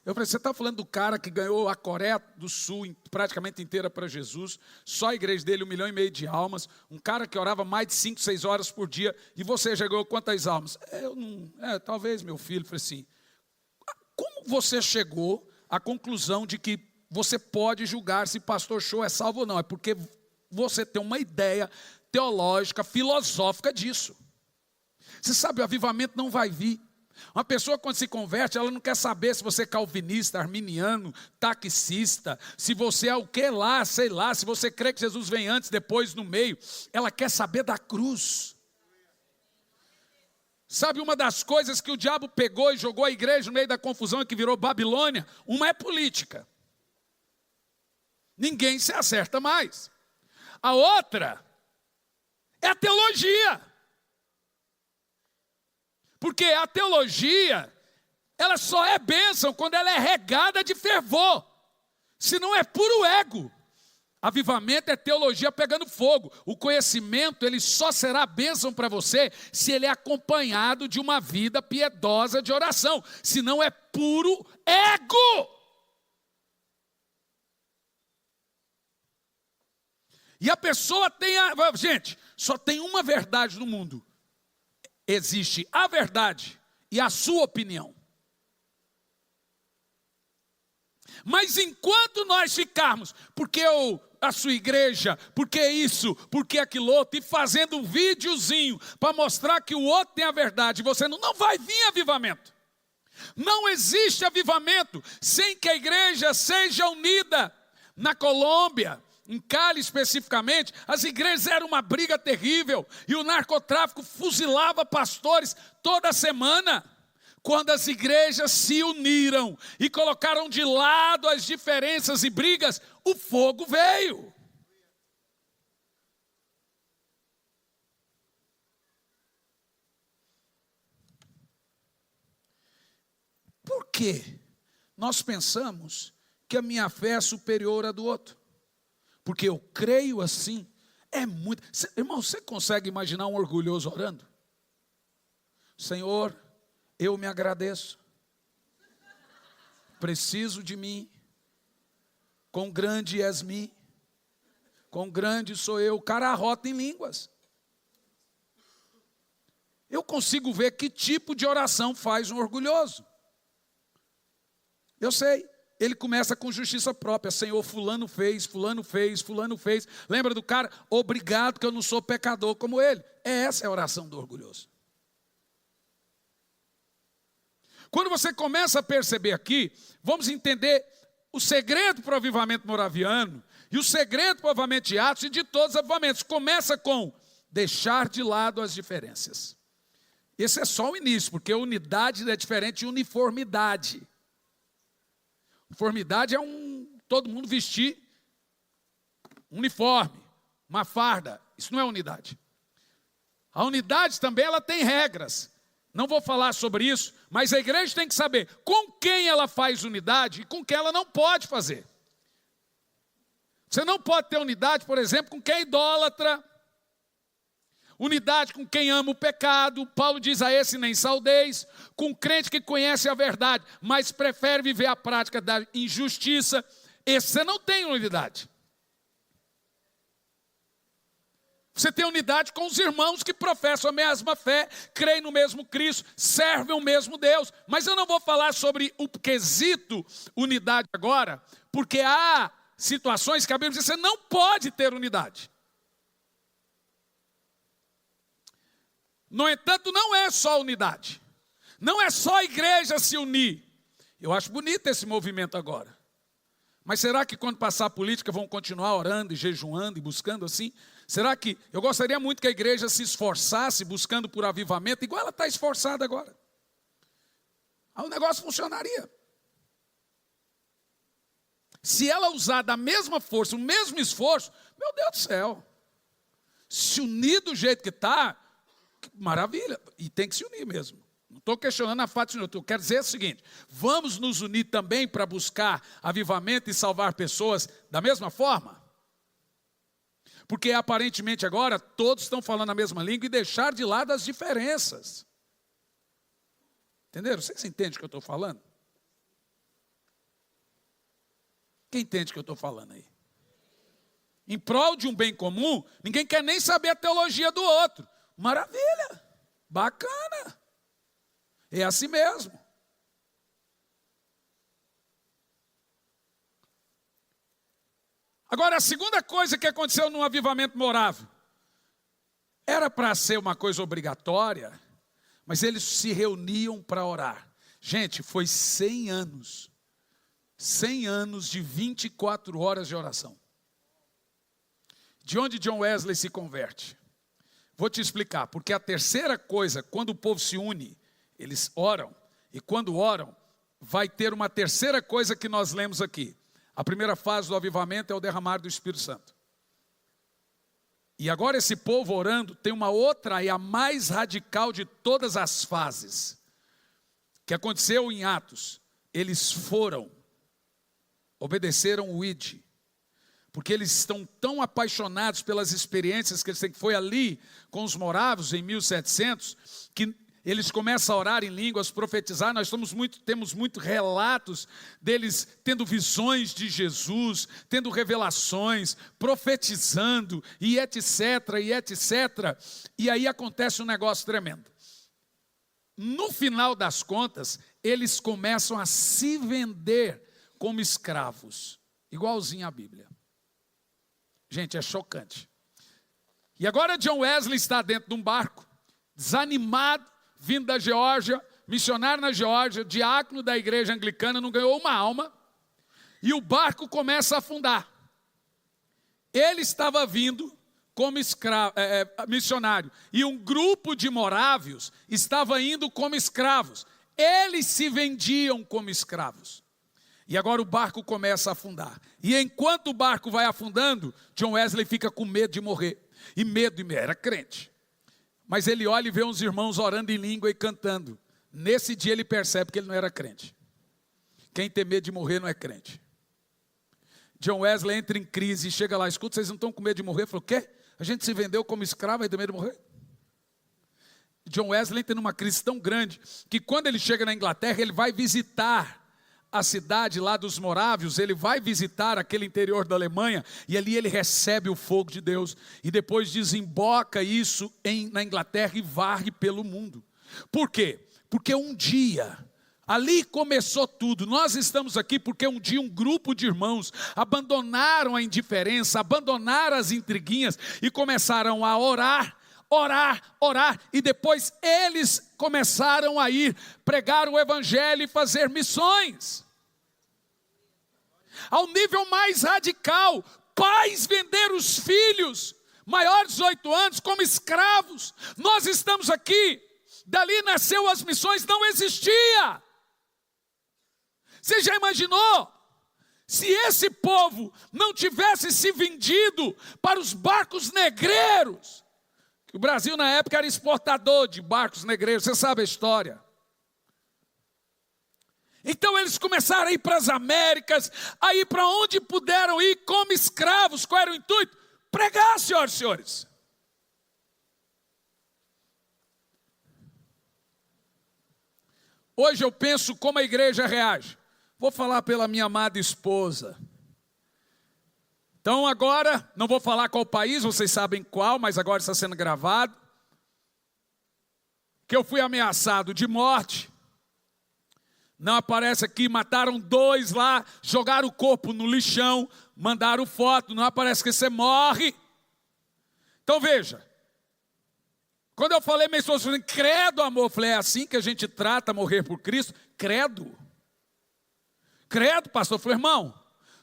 Eu falei, você está falando do cara que ganhou a Coreia do Sul praticamente inteira para Jesus, só a igreja dele 1,5 milhão de almas, um cara que orava mais de 5, 6 horas por dia, e você já ganhou quantas almas? Talvez meu filho. Eu falei assim, como você chegou à conclusão de que você pode julgar se pastor Show é salvo ou não? É porque você tem uma ideia teológica, filosófica disso. Você sabe, o avivamento não vai vir. Uma pessoa quando se converte, ela não quer saber se você é calvinista, arminiano, taxista, se você é o que lá, sei lá, se você crê que Jesus vem antes, depois, no meio. Ela quer saber da cruz. Sabe, uma das coisas que o diabo pegou e jogou a igreja no meio da confusão e que virou Babilônia, uma é política. Ninguém se acerta mais. A outra é a teologia. Porque a teologia, ela só é bênção quando ela é regada de fervor. Senão é puro ego. Avivamento é teologia pegando fogo. O conhecimento, ele só será bênção para você se ele é acompanhado de uma vida piedosa de oração. Senão é puro ego. E a pessoa tem gente, só tem uma verdade no mundo. Existe a verdade e a sua opinião. Mas enquanto nós ficarmos, porque a sua igreja, porque isso, porque aquilo outro, e fazendo um videozinho para mostrar que o outro tem a verdade, você não vai vir avivamento. Não existe avivamento sem que a igreja seja unida. Na Colômbia, em Cali especificamente, as igrejas eram uma briga terrível, e o narcotráfico fuzilava pastores toda semana. Quando as igrejas se uniram e colocaram de lado as diferenças e brigas, o fogo veio. Por que nós pensamos que a minha fé é superior à do outro? Porque eu creio assim, é muito... Irmão, você consegue imaginar um orgulhoso orando? Senhor, eu me agradeço. Preciso de mim. Quão grande és mim. Quão grande sou eu. O cara arrota em línguas. Eu consigo ver que tipo de oração faz um orgulhoso. Eu sei. Ele começa com justiça própria. Senhor, fulano fez, fulano fez, fulano fez. Lembra do cara? Obrigado que eu não sou pecador como ele. Essa é a oração do orgulhoso. Quando você começa a perceber aqui, vamos entender o segredo para o avivamento moraviano e o segredo para o avivamento de Atos e de todos os avivamentos. Começa com deixar de lado as diferenças. Esse é só o início, porque unidade é diferente de uniformidade. Uniformidade é todo mundo vestir uniforme, uma farda. Isso não é unidade. A unidade também ela tem regras. Não vou falar sobre isso, mas a igreja tem que saber com quem ela faz unidade e com quem ela não pode fazer. Você não pode ter unidade, por exemplo, com quem é idólatra. Unidade com quem ama o pecado. Paulo diz a esse nem saudeis. Com crente que conhece a verdade, mas prefere viver a prática da injustiça. Esse você não tem unidade. Você tem unidade com os irmãos que professam a mesma fé, creem no mesmo Cristo, servem o mesmo Deus. Mas eu não vou falar sobre o quesito unidade agora, porque há situações que a Bíblia diz que você não pode ter unidade. No entanto, não é só unidade. Não é só a igreja se unir. Eu acho bonito esse movimento agora. Mas será que quando passar a política vão continuar orando e jejuando e buscando assim? Será que, eu gostaria muito que a igreja se esforçasse buscando por avivamento, igual ela está esforçada agora. Aí o negócio funcionaria. Se ela usar da mesma força, o mesmo esforço, meu Deus do céu. Se unir do jeito que está, maravilha. E tem que se unir mesmo. Não estou questionando a fato de unir. Eu quero dizer o seguinte, vamos nos unir também para buscar avivamento e salvar pessoas da mesma forma? Porque aparentemente agora todos estão falando a mesma língua e deixar de lado as diferenças. Entenderam? Vocês entendem o que eu estou falando? Quem entende o que eu estou falando aí? Em prol de um bem comum, ninguém quer nem saber a teologia do outro. Maravilha, bacana. É assim mesmo. Agora, a segunda coisa que aconteceu no avivamento morável, era para ser uma coisa obrigatória, mas eles se reuniam para orar. Gente, foi 100 anos. 100 anos de 24 horas de oração. De onde John Wesley se converte? Vou te explicar, porque a terceira coisa, quando o povo se une, eles oram, e quando oram, vai ter uma terceira coisa que nós lemos aqui. A primeira fase do avivamento é o derramar do Espírito Santo. E agora esse povo orando tem uma outra e a mais radical de todas as fases, que aconteceu em Atos. Eles foram, obedeceram o ID, porque eles estão tão apaixonados pelas experiências que eles têm, que foi ali com os morávios em 1700, que eles começam a orar em línguas, profetizar. Nós temos muito relatos deles tendo visões de Jesus, tendo revelações, profetizando, e etc, e etc. E aí acontece um negócio tremendo. No final das contas, eles começam a se vender como escravos, igualzinho à Bíblia. Gente, é chocante. E agora John Wesley está dentro de um barco, desanimado, vindo da Geórgia, missionário na Geórgia, diácono da igreja anglicana, não ganhou uma alma, e o barco começa a afundar. Ele estava vindo como missionário, e um grupo de morávios estava indo como escravos. Eles se vendiam como escravos. E agora o barco começa a afundar. E enquanto o barco vai afundando, John Wesley fica com medo de morrer. E medo, era crente. Mas ele olha e vê uns irmãos orando em língua e cantando. Nesse dia ele percebe que ele não era crente. Quem tem medo de morrer não é crente. John Wesley entra em crise e chega lá, escuta, vocês não estão com medo de morrer? Ele falou, o quê? A gente se vendeu como escravo e tem medo de morrer? John Wesley entra numa crise tão grande, que quando ele chega na Inglaterra, ele vai visitar a cidade lá dos morávios, ele vai visitar aquele interior da Alemanha, e ali ele recebe o fogo de Deus, e depois desemboca isso na Inglaterra e varre pelo mundo. Por quê? Porque um dia, ali começou tudo. Nós estamos aqui porque um dia um grupo de irmãos abandonaram a indiferença, abandonaram as intriguinhas e começaram a orar, e depois eles começaram a ir pregar o evangelho e fazer missões. Ao nível mais radical, pais venderam os filhos, maiores de 18 anos, como escravos. Nós estamos aqui, dali nasceu as missões, não existia. Você já imaginou? Se esse povo não tivesse se vendido para os barcos negreiros, que o Brasil na época era exportador de barcos negreiros, você sabe a história. Então eles começaram a ir para as Américas, a ir para onde puderam ir como escravos. Qual era o intuito? Pregar, senhoras e senhores. Hoje eu penso como a igreja reage. Vou falar pela minha amada esposa. Então agora, não vou falar qual país, vocês sabem qual, mas agora está sendo gravado. Que eu fui ameaçado de morte. Não aparece aqui, mataram 2 lá, jogaram o corpo no lixão, mandaram foto, não aparece que você morre. Então veja, quando eu falei, minha esposa falou, credo amor, eu falei, é assim que a gente trata morrer por Cristo? Credo. Credo, pastor. Eu falei, irmão,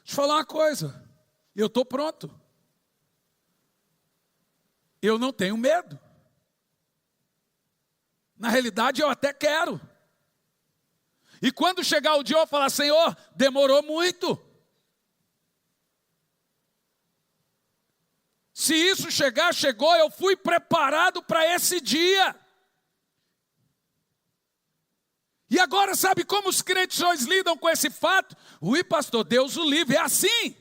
deixa eu falar uma coisa, eu estou pronto. Eu não tenho medo. Na realidade eu até quero. E quando chegar o dia eu vou falar, Senhor, demorou muito. Se isso chegar, chegou, eu fui preparado para esse dia. E agora sabe como os crentes hoje lidam com esse fato? Ui, pastor, Deus o livre, é assim.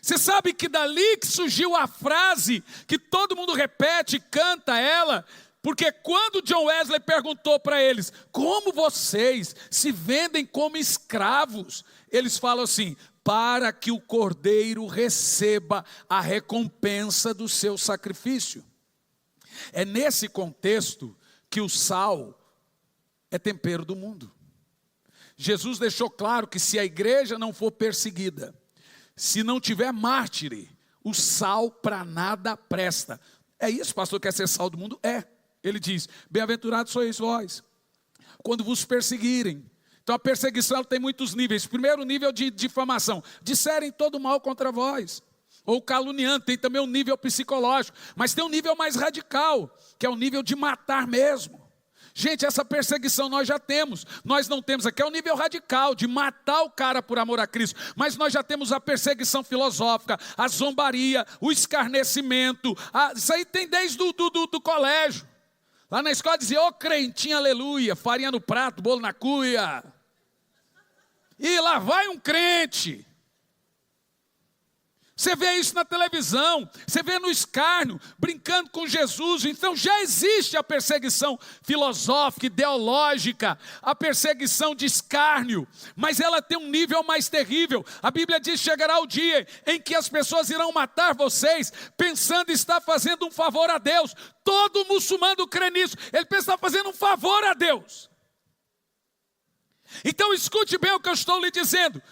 Você sabe que dali que surgiu a frase que todo mundo repete, canta ela, porque quando John Wesley perguntou para eles, como vocês se vendem como escravos? Eles falam assim, para que o cordeiro receba a recompensa do seu sacrifício. É nesse contexto que o sal é tempero do mundo. Jesus deixou claro que se a igreja não for perseguida, se não tiver mártire, o sal para nada presta. É isso, pastor, quer ser sal do mundo? É. Ele diz, bem-aventurados sois vós, quando vos perseguirem. Então a perseguição ela tem muitos níveis. Primeiro nível de difamação, disserem todo mal contra vós. Ou caluniando, tem também um nível psicológico. Mas tem um nível mais radical, que é o nível de matar mesmo. Gente, essa perseguição nós já temos. Nós não temos aqui, é o nível radical, de matar o cara por amor a Cristo. Mas nós já temos a perseguição filosófica, a zombaria, o escarnecimento. Isso aí tem desde do colégio. Lá na escola dizia, ô crentinho, aleluia, farinha no prato, bolo na cuia. E lá vai um crente. Você vê isso na televisão, você vê no escárnio, brincando com Jesus. Então já existe a perseguição filosófica, ideológica, a perseguição de escárnio, mas ela tem um nível mais terrível. A Bíblia diz, chegará o dia em que as pessoas irão matar vocês, pensando estar fazendo um favor a Deus. Todo muçulmano crê nisso, ele pensa estar fazendo um favor a Deus. Então escute bem o que eu estou lhe dizendo,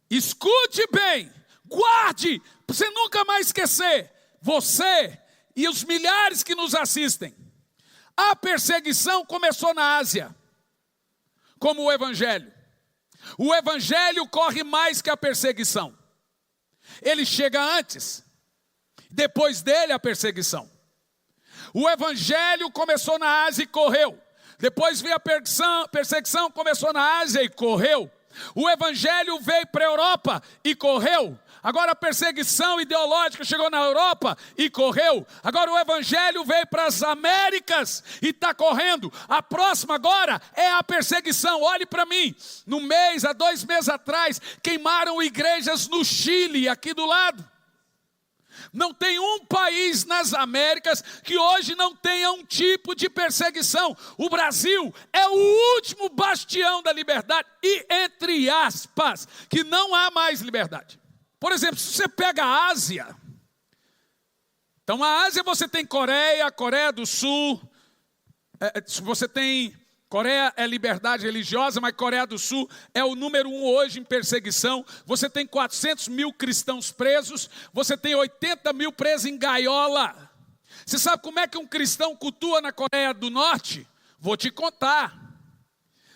escute bem. Guarde, para você nunca mais esquecer, você e os milhares que nos assistem. A perseguição começou na Ásia, como o Evangelho. O Evangelho corre mais que a perseguição. Ele chega antes, depois dele a perseguição. O Evangelho começou na Ásia e correu. Depois veio a perseguição começou na Ásia e correu. O Evangelho veio para a Europa e correu. Agora a perseguição ideológica chegou na Europa e correu. Agora o Evangelho veio para as Américas e está correndo. A próxima agora é a perseguição. Olhe para mim, há 2 meses atrás, queimaram igrejas no Chile, aqui do lado. Não tem um país nas Américas que hoje não tenha um tipo de perseguição. O Brasil é o último bastião da liberdade e, entre aspas, que não há mais liberdade. Por exemplo, se você pega a Ásia, então a Ásia você tem Coreia do Sul, você tem, Coreia é liberdade religiosa, mas Coreia do Sul é o número 1 hoje em perseguição. Você tem 400 mil cristãos presos, você tem 80 mil presos em gaiola. Você sabe como é que um cristão cultua na Coreia do Norte? Vou te contar.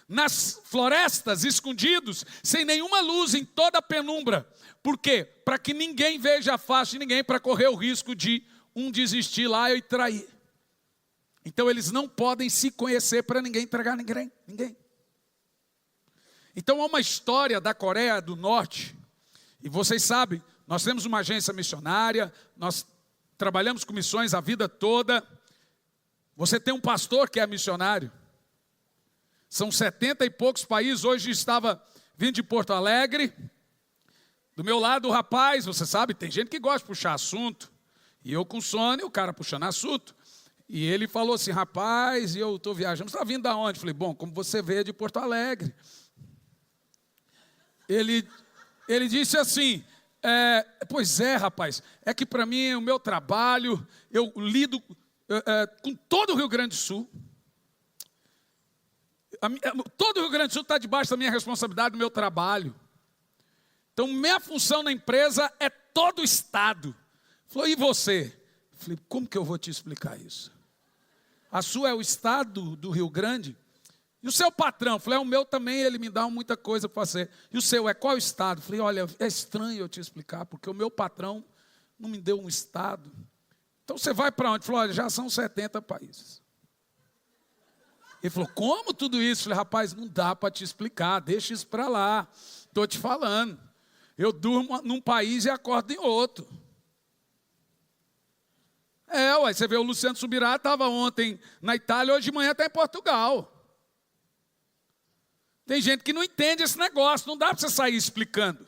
Nas florestas, escondidos, sem nenhuma luz, em toda a penumbra. Por quê? Para que ninguém veja a face de ninguém, para correr o risco de um desistir lá e trair. Então eles não podem se conhecer para ninguém entregar ninguém. Então há uma história da Coreia do Norte, e vocês sabem, nós temos uma agência missionária, nós trabalhamos com missões a vida toda. Você tem um pastor que é missionário. São 70 e poucos países. Hoje estava vindo de Porto Alegre. Do meu lado o rapaz, você sabe, tem gente que gosta de puxar assunto. E eu com sono, e o cara puxando assunto. E ele falou assim, rapaz, eu estou viajando. Você está vindo da onde? Eu falei, bom, como você veio de Porto Alegre. Ele disse assim, pois é, rapaz, é que para mim, o meu trabalho, eu lido com todo o Rio Grande do Sul. Todo o Rio Grande do Sul está debaixo da minha responsabilidade, do meu trabalho. Então, minha função na empresa é todo o estado. Ele falou, e você? Eu falei, como que eu vou te explicar isso? A sua é o estado do Rio Grande? E o seu patrão? Eu falei, o meu também, ele me dá muita coisa para fazer. E o seu é qual estado? Eu falei, olha, é estranho eu te explicar, porque o meu patrão não me deu um estado. Então você vai para onde? Ele falou, olha, já são 70 países. Ele falou, como tudo isso? Eu falei, rapaz, não dá para te explicar, deixa isso para lá. Estou te falando. Eu durmo num país e acordo em outro. Ué, você vê o Luciano Subirá, estava ontem na Itália, hoje de manhã está em Portugal. Tem gente que não entende esse negócio, não dá para você sair explicando.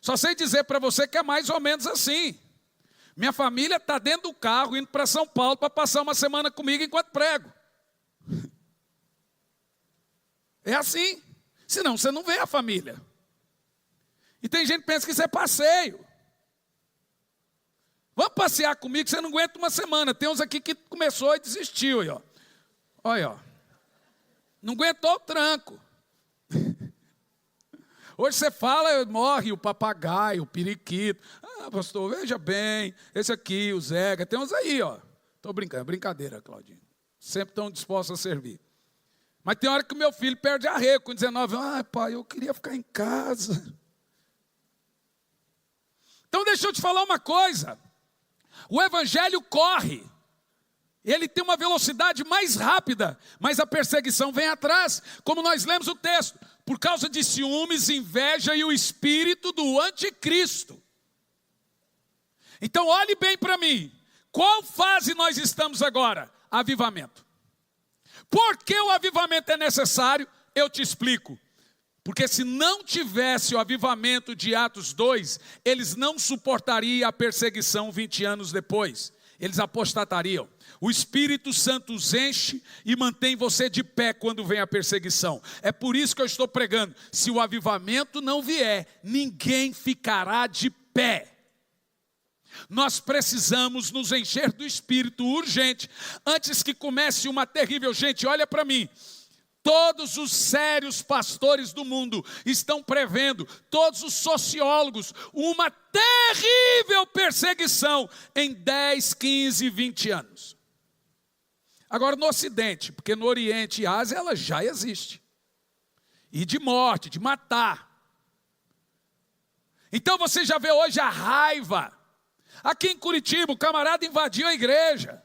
Só sei dizer para você que é mais ou menos assim. Minha família está dentro do carro, indo para São Paulo para passar uma semana comigo enquanto prego. É assim. Senão você não vê a família. E tem gente que pensa que isso é passeio. Vamos passear comigo, você não aguenta uma semana. Tem uns aqui que começou e desistiu. Aí, ó. Olha, ó. Não aguentou o tranco. Hoje você fala, morre o papagaio, o periquito. Ah, pastor, veja bem, esse aqui, o Zega, tem uns aí, ó. Estou brincando, brincadeira, Claudinho. Sempre estão dispostos a servir. Mas tem hora que o meu filho perde arrego com 19 anos. Ah, pai, eu queria ficar em casa. Então deixa eu te falar uma coisa. O evangelho corre. Ele tem uma velocidade mais rápida, mas a perseguição vem atrás. Como nós lemos o texto, por causa de ciúmes, inveja e o espírito do anticristo. Então olhe bem para mim. Qual fase nós estamos agora? Avivamento. Por que o avivamento é necessário? Eu te explico. Porque se não tivesse o avivamento de Atos 2, eles não suportariam a perseguição 20 anos depois. Eles apostatariam. O Espírito Santo os enche e mantém você de pé quando vem a perseguição. É por isso que eu estou pregando. Se o avivamento não vier, ninguém ficará de pé. Nós precisamos nos encher do Espírito urgente, antes que comece uma terrível... Gente, olha para mim. Todos os sérios pastores do mundo estão prevendo, todos os sociólogos, uma terrível perseguição em 10, 15, 20 anos. Agora no Ocidente, porque no Oriente e Ásia ela já existe. E de morte, de matar. Então você já vê hoje a raiva. Aqui em Curitiba o camarada invadiu a igreja.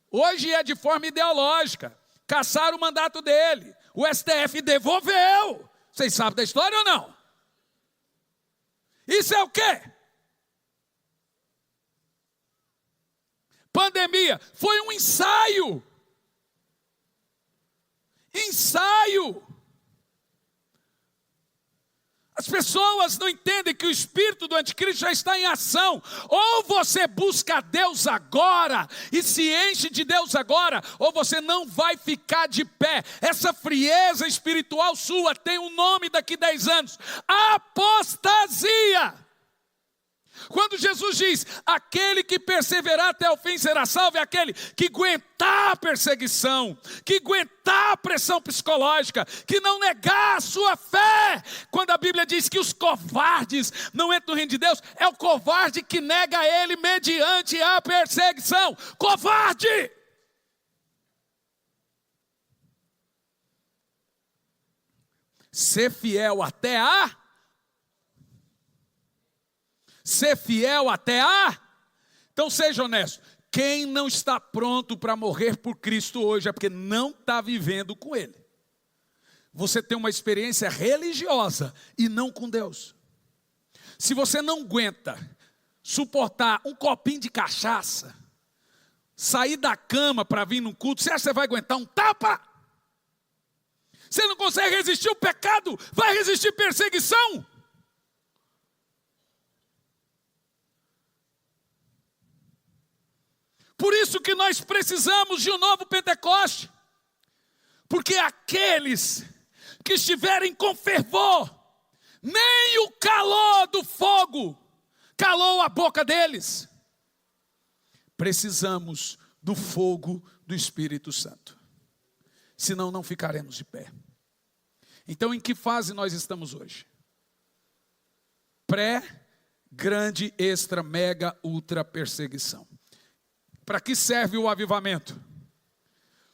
Hoje é de forma ideológica. Cassaram o mandato dele. O STF devolveu. Vocês sabem da história ou não? Isso é o quê? Pandemia. Foi um ensaio. Ensaio. As pessoas não entendem que o espírito do anticristo já está em ação. Ou você busca Deus agora e se enche de Deus agora, ou você não vai ficar de pé. Essa frieza espiritual sua tem um nome daqui 10 anos: apostasia. Quando Jesus diz, aquele que perseverar até o fim será salvo, é aquele que aguentar a perseguição, que aguentar a pressão psicológica, que não negar a sua fé. Quando a Bíblia diz que os covardes não entram no reino de Deus, é o covarde que nega ele mediante a perseguição. Covarde! Ser fiel até a... Ser fiel até a... Então seja honesto. Quem não está pronto para morrer por Cristo hoje é porque não está vivendo com Ele. você tem uma experiência religiosa e não com Deus. Se você não aguenta suportar um copinho de cachaça, sair da cama para vir num culto, você acha que você vai aguentar um tapa? Você não consegue resistir ao pecado, vai resistir perseguição? Por isso que nós precisamos de um novo Pentecoste. Porque aqueles que estiverem com fervor, nem o calor do fogo calou a boca deles. Precisamos do fogo do Espírito Santo. Senão não ficaremos de pé. Então em que fase nós estamos hoje? Pré, grande, extra, mega, ultra perseguição. Para que serve o avivamento?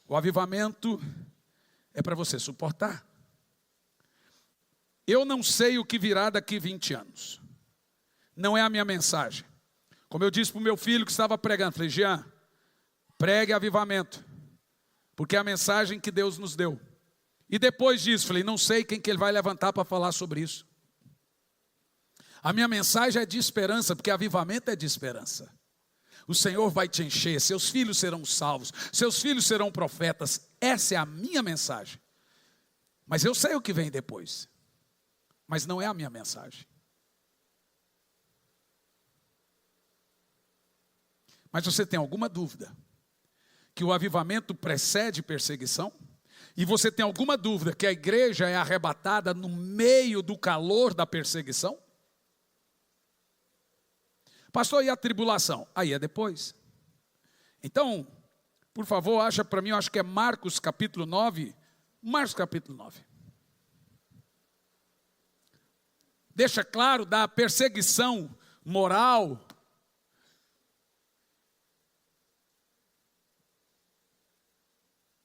O avivamento é para você suportar. Eu não sei o que virá daqui 20 anos. Não é a minha mensagem. Como eu disse para o meu filho que estava pregando, falei, Jean, pregue avivamento. Porque é a mensagem que Deus nos deu. E depois disso, falei, não sei quem que ele vai levantar para falar sobre isso. A minha mensagem é de esperança, porque avivamento é de esperança. O Senhor vai te encher, seus filhos serão salvos, seus filhos serão profetas. Essa é a minha mensagem. Mas eu sei o que vem depois. Mas não é a minha mensagem. Mas você tem alguma dúvida que o avivamento precede perseguição? E você tem alguma dúvida que a igreja é arrebatada no meio do calor da perseguição? Pastor, e a tribulação? Aí é depois. Então, por favor, acha para mim, eu acho que é Marcos capítulo 9. Marcos capítulo 9. Deixa claro da perseguição moral.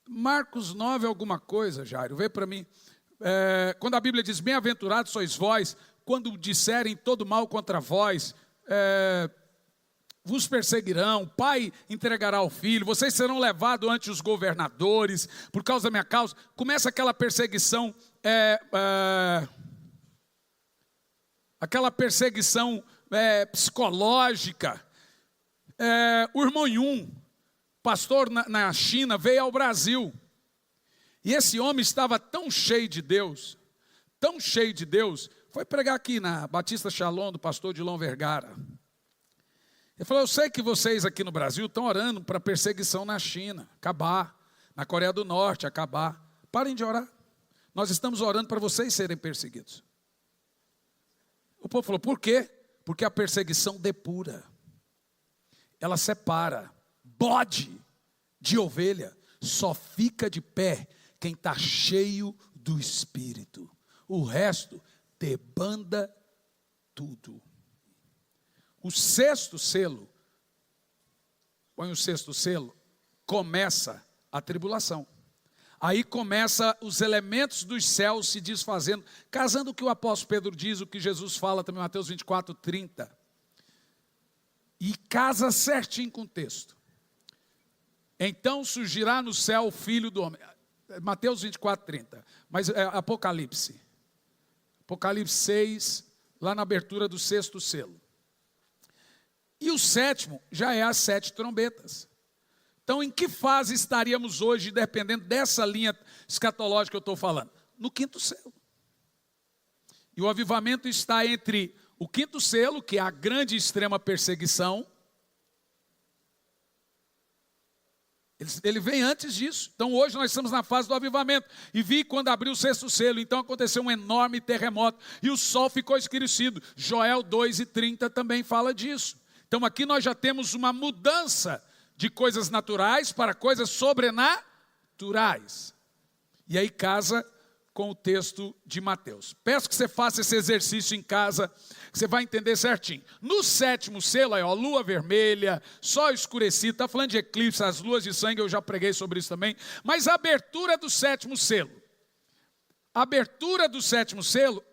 Marcos 9 alguma coisa, Jairo, vê para mim. Quando a Bíblia diz, bem-aventurados sois vós, quando disserem todo mal contra vós, vos perseguirão, o pai entregará o filho, vocês serão levados ante os governadores, por causa da minha causa. Começa aquela perseguição, psicológica. O irmão Yun, pastor na China, veio ao Brasil. E esse homem estava tão cheio de Deus, foi pregar aqui na Batista Shalom, do pastor Dilon Vergara. Ele falou, eu sei que vocês aqui no Brasil estão orando para a perseguição na China, acabar, na Coreia do Norte, acabar. Parem de orar. Nós estamos orando para vocês serem perseguidos. O povo falou, por quê? Porque a perseguição depura. Ela separa. Bode de ovelha só fica de pé quem está cheio do Espírito. O resto debanda tudo. O sexto selo, põe o sexto selo, começa a tribulação. Aí começa os elementos dos céus se desfazendo, casando o que o apóstolo Pedro diz, o que Jesus fala também em Mateus 24, 30. E casa certinho com o texto. Então surgirá no céu o Filho do Homem. Mateus 24, 30. Mas Apocalipse. Apocalipse 6, lá na abertura do sexto selo. E o sétimo já é as 7 trombetas. Então em que fase estaríamos hoje, dependendo dessa linha escatológica que eu estou falando? No quinto selo. E o avivamento está entre o quinto selo, que é a grande e extrema perseguição. Ele vem antes disso. Então hoje nós estamos na fase do avivamento. E vi quando abriu o sexto selo, então aconteceu um enorme terremoto. E o sol ficou escurecido. Joel 2:30 também fala disso. Então aqui nós já temos uma mudança de coisas naturais para coisas sobrenaturais. E aí casa com o texto de Mateus. Peço que você faça esse exercício em casa, que você vai entender certinho. No sétimo selo, aí, lua vermelha, sol escurecido, está falando de eclipse, as luas de sangue, eu já preguei sobre isso também. Mas a abertura do sétimo selo. A abertura do sétimo selo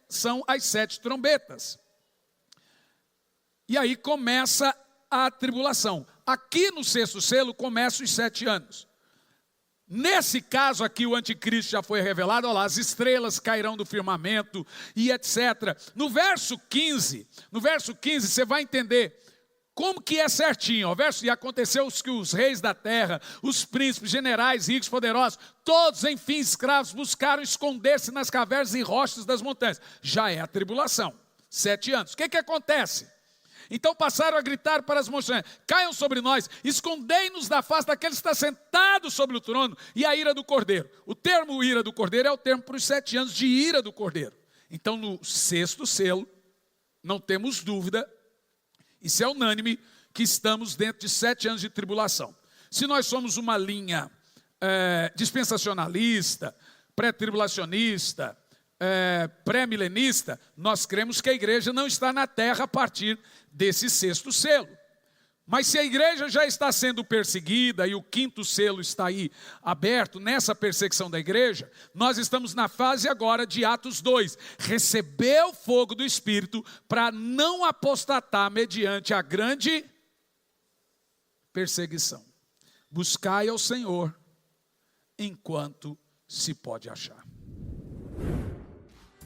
são as 7 trombetas. E aí começa a tribulação. Aqui no sexto selo começam os 7 anos. Nesse caso aqui, o anticristo já foi revelado, olha lá, as estrelas cairão do firmamento e etc. No verso 15, você vai entender como que é certinho. E aconteceu que os reis da terra, os príncipes, generais, ricos, poderosos, todos, enfim, escravos, buscaram esconder-se nas cavernas e rochas das montanhas. Já é a tribulação, 7 anos. O que acontece? Então passaram a gritar para as montanhas: caiam sobre nós, escondei-nos da face daquele que está sentado sobre o trono e a ira do cordeiro. O termo ira do cordeiro é o termo para os 7 anos de ira do cordeiro. Então no 6º selo, não temos dúvida, isso é unânime, que estamos dentro de 7 anos de tribulação. Se nós somos uma linha dispensacionalista, pré-tribulacionista, pré-milenista, nós cremos que a igreja não está na terra a partir desse 6º selo. Mas se a igreja já está sendo perseguida e o 5º selo está aí aberto nessa perseguição da igreja, nós estamos na fase agora de Atos 2, receber o fogo do Espírito para não apostatar mediante a grande perseguição. Buscai ao Senhor enquanto se pode achar.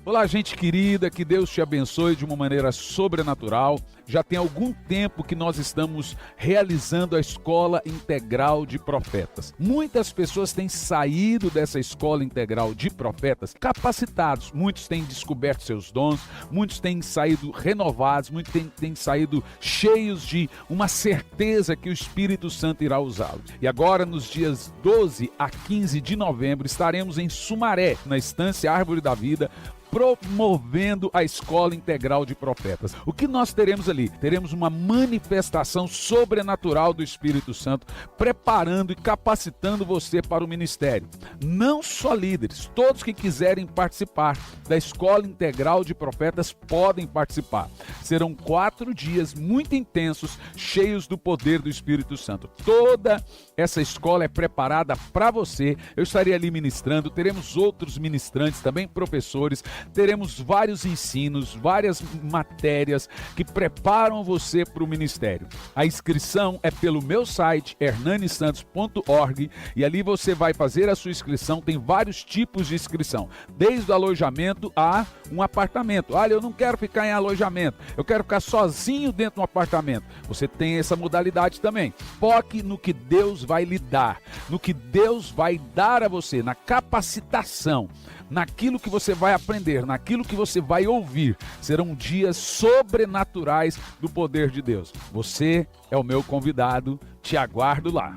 Olá, gente querida, que Deus te abençoe de uma maneira sobrenatural. Já tem algum tempo que nós estamos realizando a Escola Integral de Profetas. Muitas pessoas têm saído dessa Escola Integral de Profetas capacitados. Muitos têm descoberto seus dons, muitos têm saído renovados, muitos têm saído cheios de uma certeza que o Espírito Santo irá usá-los. E agora, nos dias 12 a 15 de novembro, estaremos em Sumaré, na Estância Árvore da Vida, promovendo a Escola Integral de Profetas. O que nós teremos ali? Teremos uma manifestação sobrenatural do Espírito Santo, preparando e capacitando você para o ministério. Não só líderes, todos que quiserem participar da Escola Integral de Profetas podem participar. Serão 4 dias muito intensos, cheios do poder do Espírito Santo. Toda essa escola é preparada para você. Eu estarei ali ministrando, teremos outros ministrantes, também professores. Teremos vários ensinos, várias matérias que preparam você para o ministério. A inscrição é pelo meu site, hernanisantos.org, e ali você vai fazer a sua inscrição. Tem vários tipos de inscrição, desde o alojamento a um apartamento. Olha, eu não quero ficar em alojamento, eu quero ficar sozinho dentro de um apartamento. Você tem essa modalidade também. Foque no que Deus vai lhe dar, no que Deus vai dar a você, na capacitação, naquilo que você vai aprender, naquilo que você vai ouvir. Serão dias sobrenaturais do poder de Deus. Você é o meu convidado, te aguardo lá.